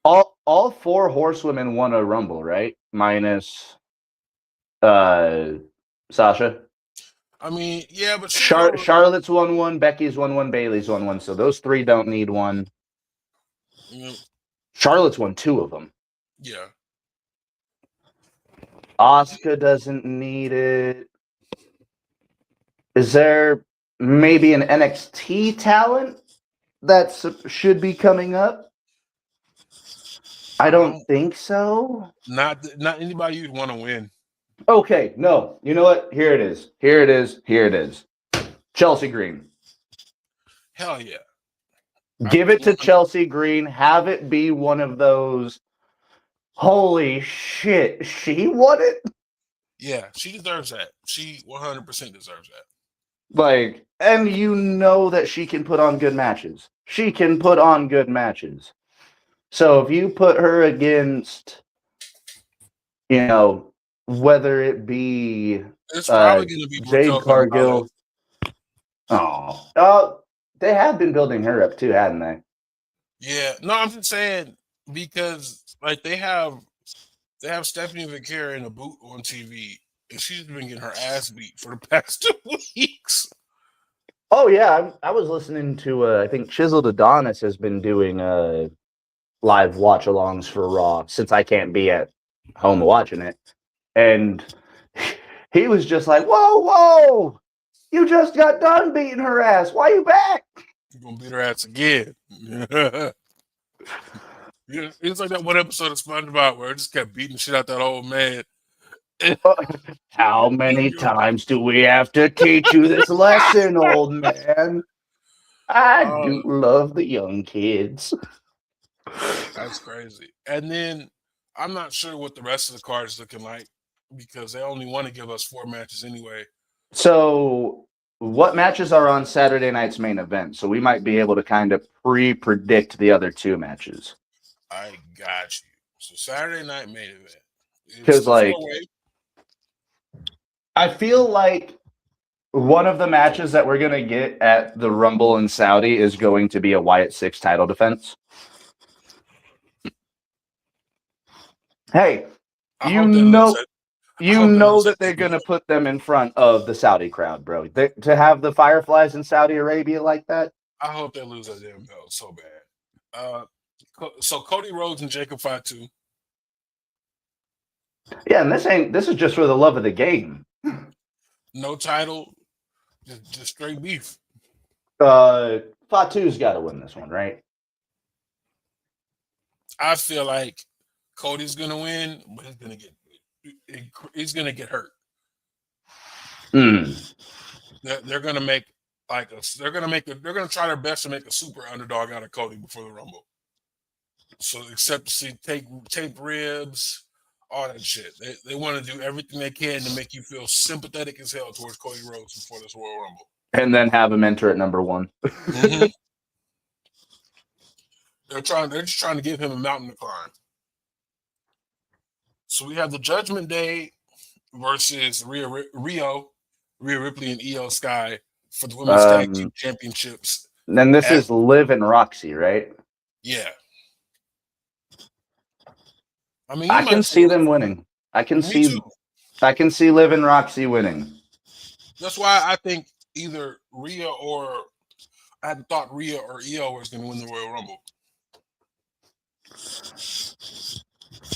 All four horsewomen won a Rumble, right? Minus Sasha. I mean, yeah, but Charlotte's won one, Becky's won one, Bailey's won one. So those three don't need one. Charlotte's won two of them. Yeah. Asuka doesn't need it. Is there maybe an NXT talent that should be coming up? I don't think so. Not anybody you'd want to win. Okay, no. You know what? Here it is. Chelsea Green. Hell yeah. Give it to Chelsea Green. Have it be one of those. Holy shit, she won it? Yeah, she deserves that. She 100% deserves that. Like, and you know that she can put on good matches. So if you put her against, whether it be it's probably going to be Jade Cargill. Oh, they have been building her up too, hadn't they? Yeah, no, I'm just saying because like they have Stephanie McCare in a boot on TV, and she's been getting her ass beat for the past 2 weeks. Oh yeah, I was listening to I think Chiseled Adonis has been doing live watch-alongs for Raw since I can't be at home watching it, and he was just like, "Whoa, you just got done beating her ass. Why you back? You're gonna beat her ass again." Yeah, it's like that one episode of SpongeBob where I just kept beating shit out that old man. How many times do we have to teach you this lesson, old man? I do love the young kids. That's crazy. And then I'm not sure what the rest of the card is looking like because they only want to give us 4 matches anyway. So what matches are on Saturday night's main event? So we might be able to kind of pre-predict the other 2 matches. I got you. So Saturday night main event. Because I feel like one of the matches that we're going to get at the Rumble in Saudi is going to be a Wyatt 6 title defense. Hey, you know that they're going to put them in front of the Saudi crowd, bro. To have the Fireflies in Saudi Arabia like that. I hope they lose that damn belt so bad. So Cody Rhodes and Jacob Fatu. Yeah, and this is just for the love of the game. No title, just straight beef. Fatu's got to win this one, right? I feel like Cody's gonna win, but he's gonna get hurt. They're gonna make they're gonna try their best to make a super underdog out of Cody before the Rumble. So except to see tape ribs, all that shit. They want to do everything they can to make you feel sympathetic as hell towards Cody Rhodes before this Royal Rumble. And then have him enter at number 1. Mm-hmm. They're just trying to give him a mountain to climb. So we have the Judgment Day versus Rhea Ripley and Io Sky for the Women's Tag Team Championships. Then this is Liv and Roxy, right? Yeah. I mean, I can see them winning. I can me too. see Liv and Roxy winning. That's why I think either Rhea or I had thought Rhea or Io was going to win the Royal Rumble.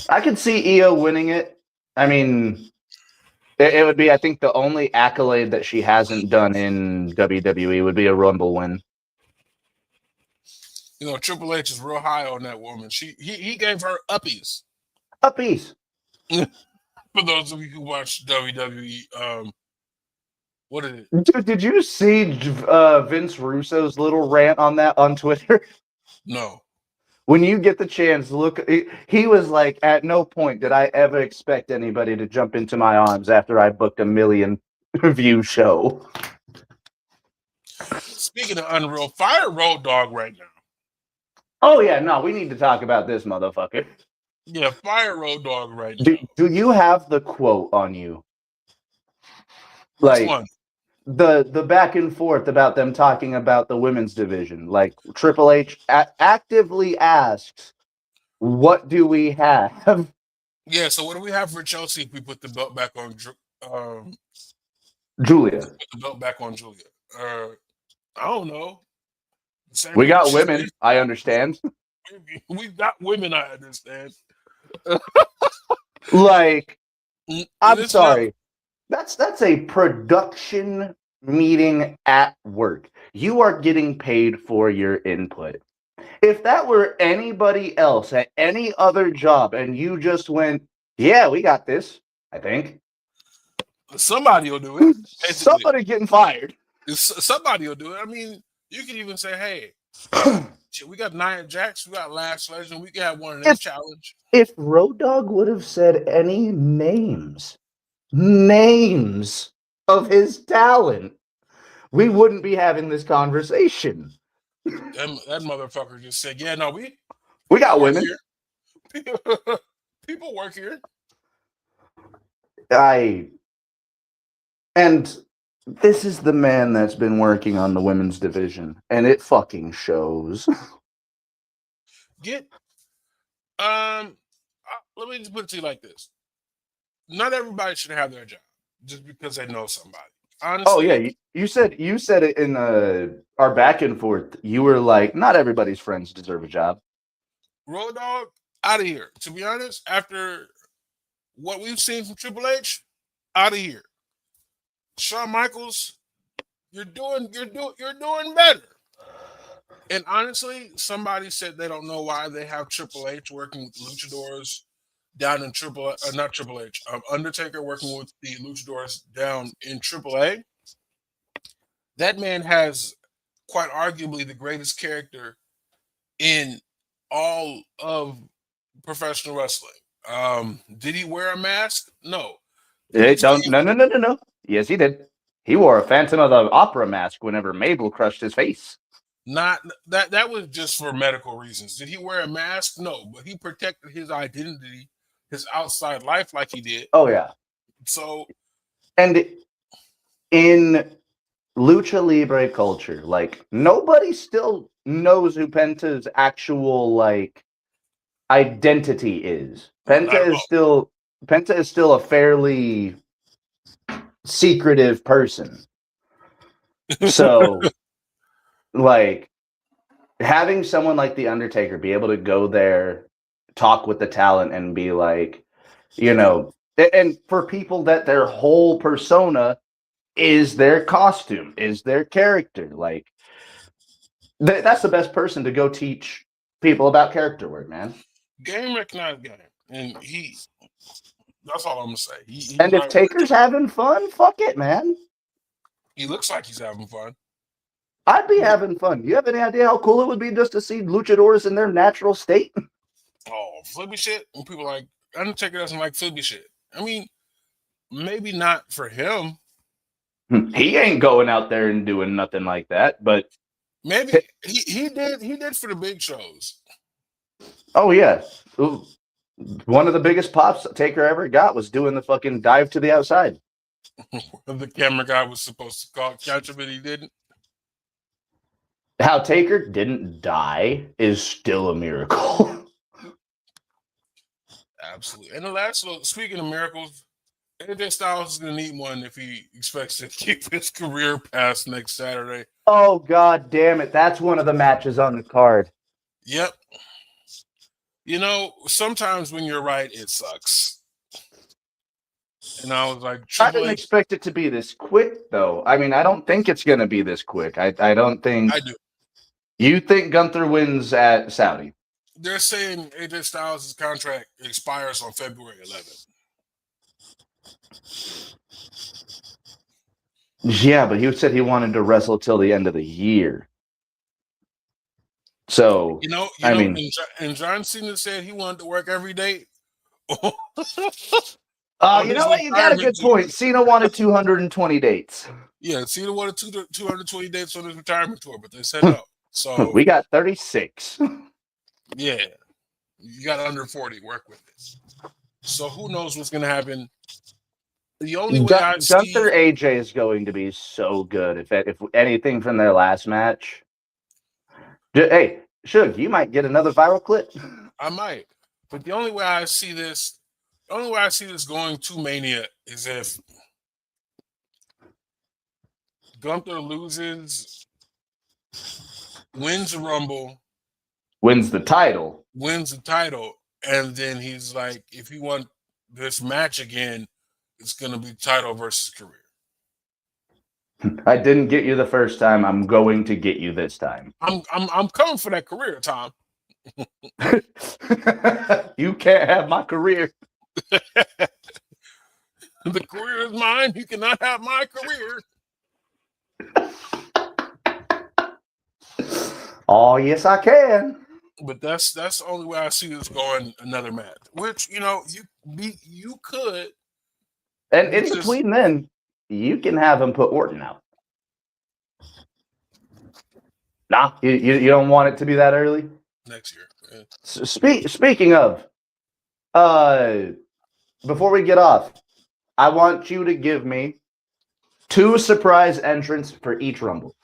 I could see Io winning it. I mean, it would be, I think, the only accolade that she hasn't done in WWE would be a Rumble win. You know, Triple H is real high on that woman. He gave her uppies. Uppies. For those of you who watch WWE, what is it? Dude, did you see Vince Russo's little rant on that on Twitter? No. When you get the chance, look. He was like, at no point did I ever expect anybody to jump into my arms after I booked a 1 million view show. Speaking of Unreal, fire Road Dogg right now. Oh, yeah, no, we need to talk about this motherfucker. Yeah, fire Road Dogg right now. Do you have the quote on you? Like, one? The back and forth about them talking about the women's division. Like, Triple H actively asks, what do we have? Yeah, so what do we have for Chelsea if we put the belt back on Julia? Put the belt back on Julia. I don't know. We got women, I understand. We've got women, I understand. Like, I'm sorry. That's a production meeting at work. You are getting paid for your input. If that were anybody else at any other job and you just went, yeah, we got this, I think. Somebody will do it. Basically. Somebody getting fired. Somebody will do it. I mean, you can even say, hey, we got Nia Jax, we got Lash Legend, we can have one of them challenge. If Road Dogg would have said any names of his talent, we wouldn't be having this conversation. That motherfucker just said, yeah, no, we got women. People work here. And this is the man that's been working on the women's division, and it fucking shows. Let me just put it to you like this. Not everybody should have their job just because they know somebody. Honestly, oh yeah, you said it in our back and forth. You were like, not everybody's friends deserve a job. Road Dogg, out of here. To be honest, after what we've seen from Triple H, out of here. Shawn Michaels, you're doing better. And honestly, somebody said they don't know why they have Triple H working with luchadors down in Undertaker working with the luchadors down in AAA. That man has quite arguably the greatest character in all of professional wrestling. Did he wear a mask? No. No. Yes, he did. He wore a Phantom of the Opera mask whenever Mabel crushed his face. Not that was just for medical reasons. Did he wear a mask? No, but he protected his identity, his outside life like he did. Oh yeah. So, and in Lucha Libre culture, like, nobody still knows who Penta's actual like identity is. Penta is still a fairly secretive person. So like, having someone like The Undertaker be able to go there, talk with the talent, and be like, you know, and for people that their whole persona is their costume, is their character, like, that's the best person to go teach people about character work, man. Game recognized game. And that's all I'm going to say. And if Taker's having fun, fuck it, man. He looks like he's having fun. I'd be having fun. You have any idea how cool it would be just to see luchadors in their natural state? Oh, flippy shit? When people like, Undertaker doesn't like flippy shit. I mean, maybe not for him. He ain't going out there and doing nothing like that, but maybe he did for the big shows. Oh yeah. Ooh. One of the biggest pops Taker ever got was doing the fucking dive to the outside. The camera guy was supposed to catch him, and he didn't. How Taker didn't die is still a miracle. Absolutely. And the last little, speaking of miracles, AJ Styles is going to need one if he expects to keep his career past next Saturday. Oh, God damn it. That's one of the matches on the card. Yep. You know, sometimes when you're right, it sucks. And I was like, I didn't expect it to be this quick, though. I mean, I don't think it's going to be this quick. I don't think. I do. You think Gunther wins at Saudi? They're saying AJ Styles' contract expires on February 11th. Yeah, but he said he wanted to wrestle till the end of the year. So, I mean, and John Cena said he wanted to work every day. You know what? You got a good point. Cena wanted 220 dates. Yeah, Cena wanted 220 dates on his retirement tour, but they said no. So we got 36. Yeah, you got under 40. Work with it. So who knows what's going to happen? The only way I see Gunther AJ is going to be so good. If anything from their last match. Hey, Suge, you might get another viral clip. I might, but the only way I see this going to Mania is if Gunther loses, wins the Rumble, wins the title, and then he's like, if you want this match again, it's going to be title versus career. I didn't get you the first time. I'm going to get you this time. I'm coming for that career, Tom. You can't have my career. The career is mine. You cannot have my career. Oh, yes, I can. But that's the only way I see this going. Another match, which you could. And in between, then you can have him put Orton out. Nah, you don't want it to be that early. Next year. Yeah. So speaking of, before we get off, I want you to give me 2 surprise entrants for each Rumble.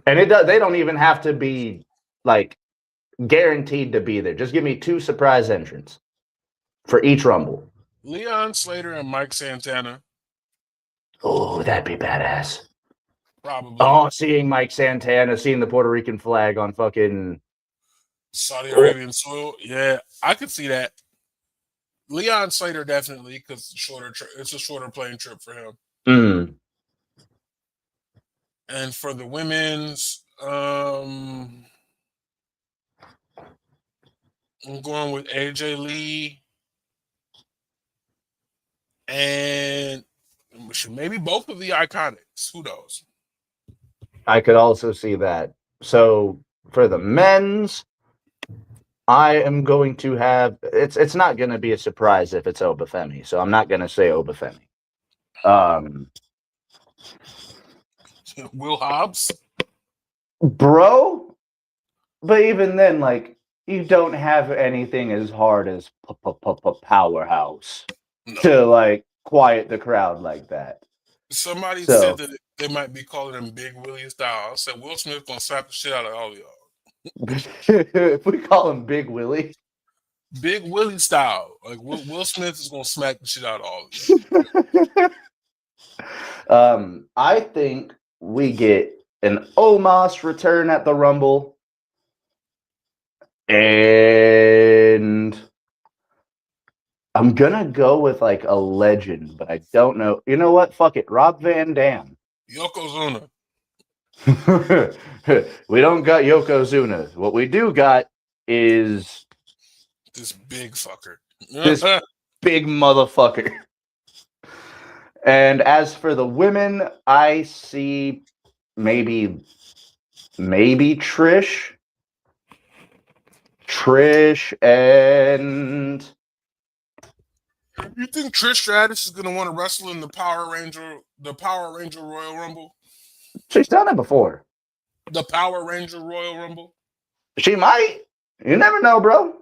And they don't even have to be like guaranteed to be there. Just give me 2 surprise entrants for each Rumble. Leon Slater and Mike Santana. Oh, that'd be badass. Probably. Oh, seeing Mike Santana, seeing the Puerto Rican flag on fucking Saudi Arabian soil. Yeah, I could see that. Leon Slater definitely, because it's a shorter plane trip for him. Mm. And for the women's, I'm going with AJ Lee and maybe both of the Iconics. Who knows? I could also see that. So for the men's, I am going to have it's not going to be a surprise if it's Obafemi, so I'm not going to say Obafemi. Will Hobbs, bro. But even then, like, you don't have anything as hard as Powerhouse to like quiet the crowd like that. Somebody said that they might be calling him Big Willie style. I said Will Smith gonna slap the shit out of all of y'all. If we call him Big Willie. Big Willie style. Like Will Smith is gonna smack the shit out of all of you. I think we get an Omos return at the Rumble. And I'm gonna go with like a legend, but I don't know. You know what? Fuck it. Rob Van Dam. Yokozuna. We don't got Yokozuna. What we do got is this big fucker. This big motherfucker. And as for the women, I see maybe Trish and you think Trish Stratus is gonna want to wrestle in the Power Ranger Royal Rumble? She's done it before. The Power Ranger Royal Rumble? She might. You never know, bro.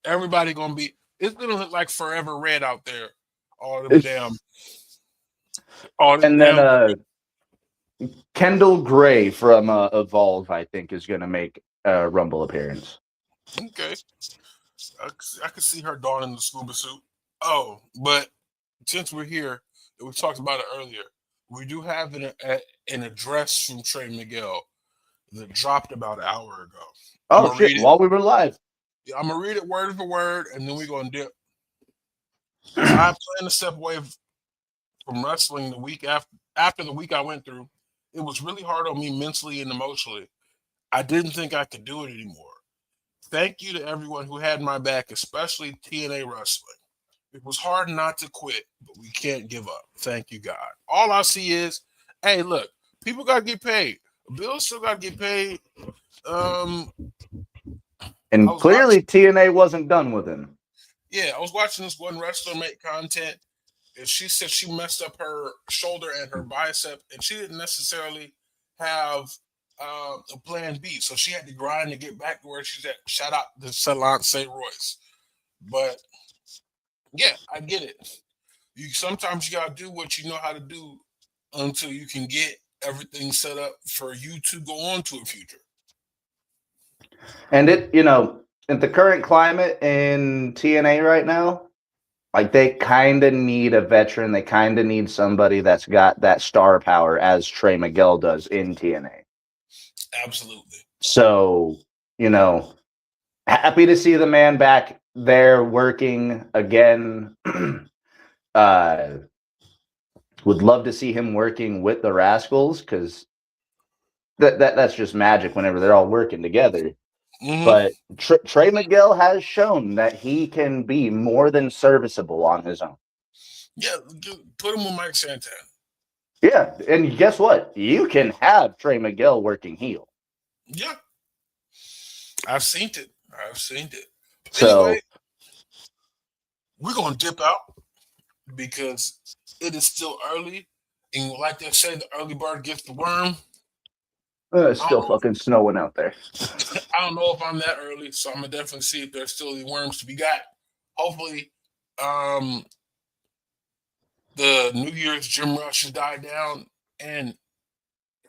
Everybody gonna be. It's gonna look like Forever Red out there. All them damn. Then Kendall Gray from Evolve, I think, is gonna make a Rumble appearance. Okay, I could see her donning the scuba suit. Oh, but since we're here, and we talked about it earlier, we do have an address from Trey Miguel that dropped about an hour ago. I'm Oh gonna shit! read it. While we were live. Yeah, I'm gonna read it word for word, and then we're gonna dip. As I plan to step away from wrestling the week after the week I went through, it was really hard on me mentally and emotionally. I didn't think I could do it anymore. Thank you to everyone who had my back, especially TNA Wrestling. It was hard not to quit, but we can't give up. Thank you, God. All I see is, hey, look, people got to get paid. Bills still got to get paid. Um, I And was watching, clearly TNA wasn't done with him. yeah, I was watching this one wrestler make content, and she said she messed up her shoulder and her bicep, and she didn't necessarily have a plan B, so she had to grind to get back to where she's at. Shout out to Salon St. Royce, but yeah, I get it. You sometimes you gotta do what you know how to do until you can get everything set up for you to go on to a future. And in the current climate in TNA right now, like they kind of need a veteran. They kind of need somebody that's got that star power as Trey Miguel does in TNA. Absolutely. So, you know, happy to see the man back there working again. uh, would love to see him working with the Rascals because that's just magic whenever they're all working together. Mm-hmm. But Trey Miguel has shown that he can be more than serviceable on his own. Yeah, put him with Mike Santana. Yeah, and guess what? You can have Trey Miguel working heel. Yeah, I've seen it. I've seen it. Anyway, So we're gonna dip out because it is still early, and like they say, the early bird gets the worm. it's I don't still know. fucking snowing out there. I don't know if I'm that early, so I'm gonna definitely see if there's still any worms to be got. Hopefully, um, the New Year's gym rush has died down, and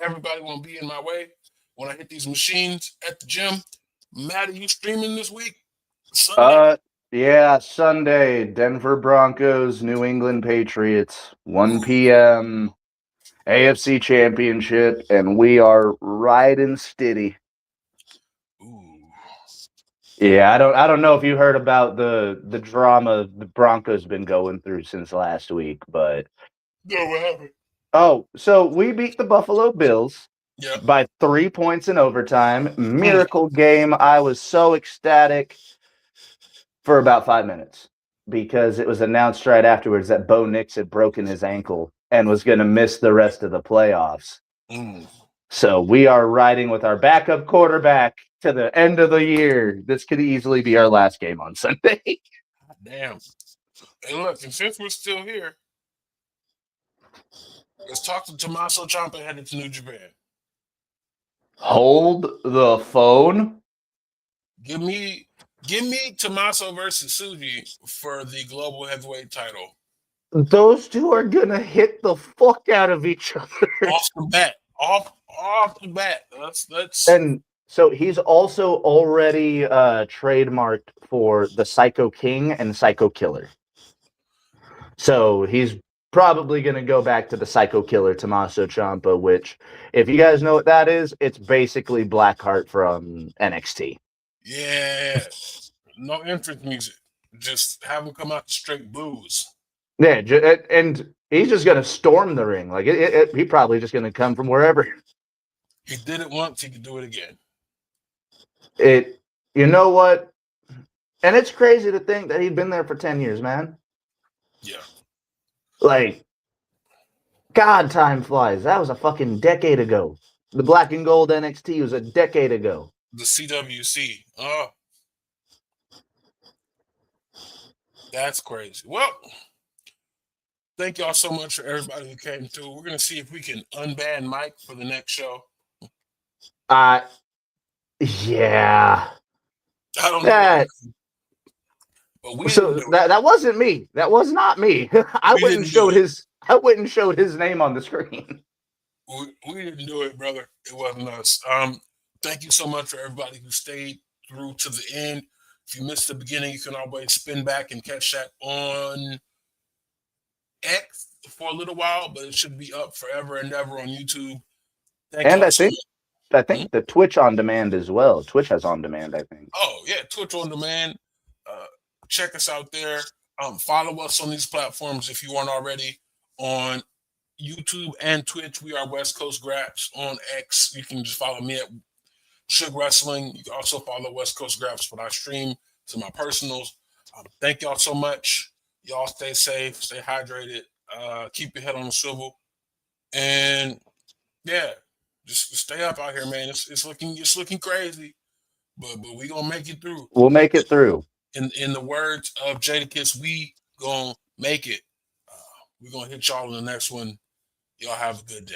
everybody won't be in my way when I hit these machines at the gym. Matty, you streaming this week? Sunday? Uh, yeah, Sunday, Denver Broncos, New England Patriots, 1 p.m. AFC Championship, and we are riding steady. Ooh. Yeah, I don't know if you heard about the drama the Broncos been going through since last week, but No, what happened? so we beat the Buffalo Bills Yeah. by 3 points in overtime. Mm. Miracle game. I was so ecstatic for about 5 minutes because it was announced right afterwards that Bo Nix had broken his ankle and was going to miss the rest of the playoffs. Mm. So we are riding with our backup quarterback to the end of the year. This could easily be our last game on Sunday. Damn. Hey, look, and since we're still here, let's talk to Tommaso Ciampa headed to New Japan. Hold the phone. Give me, give me Tommaso versus Suji for the global heavyweight title. Those two are gonna hit the fuck out of each other. Off the bat, off the bat. Let's. And so he's also already trademarked for the Psycho King and Psycho Killer. So he's probably going to go back to the Psycho Killer, Tommaso Ciampa, which, if you guys know what that is, it's basically Blackheart from NXT. Yeah, no entrance music. Just have him come out straight blues. Yeah, and he's just going to storm the ring. Like he probably just going to come from wherever. He did it once. He could do it again. You know what? And it's crazy to think that he'd been there for 10 years, man. Yeah. Like, God, time flies. That was a fucking decade ago. The Black and Gold NXT was a decade ago. The CWC. Oh, that's crazy. Well, thank y'all so much for everybody who came through. We're gonna see if we can unban Mike for the next show. Yeah. I don't know. That, but we so that wasn't me. That was not me. I went and showed his name on the screen. We didn't do it, brother. It wasn't us. Thank you so much for everybody who stayed through to the end. If you missed the beginning, you can always spin back and catch that on X for a little while, but it should be up forever and ever on YouTube. Thank And y'all I so think much. the Twitch on demand as well. Twitch has on demand, I think. Oh yeah, Twitch on demand. Check us out there. Follow us on these platforms if you aren't already. On YouTube and Twitch, we are West Coast Graps. On X, you can just follow me at Suge Wrestling. You can also follow West Coast Graps, but I stream to my personals. Thank y'all so much. Y'all stay safe, stay hydrated, keep your head on the swivel, and yeah, just stay up out here, man. It's looking crazy, but we gonna make it through. We'll make it through. In the words of Jadakiss, we gonna make it. We're gonna hit y'all in the next one. Y'all have a good day.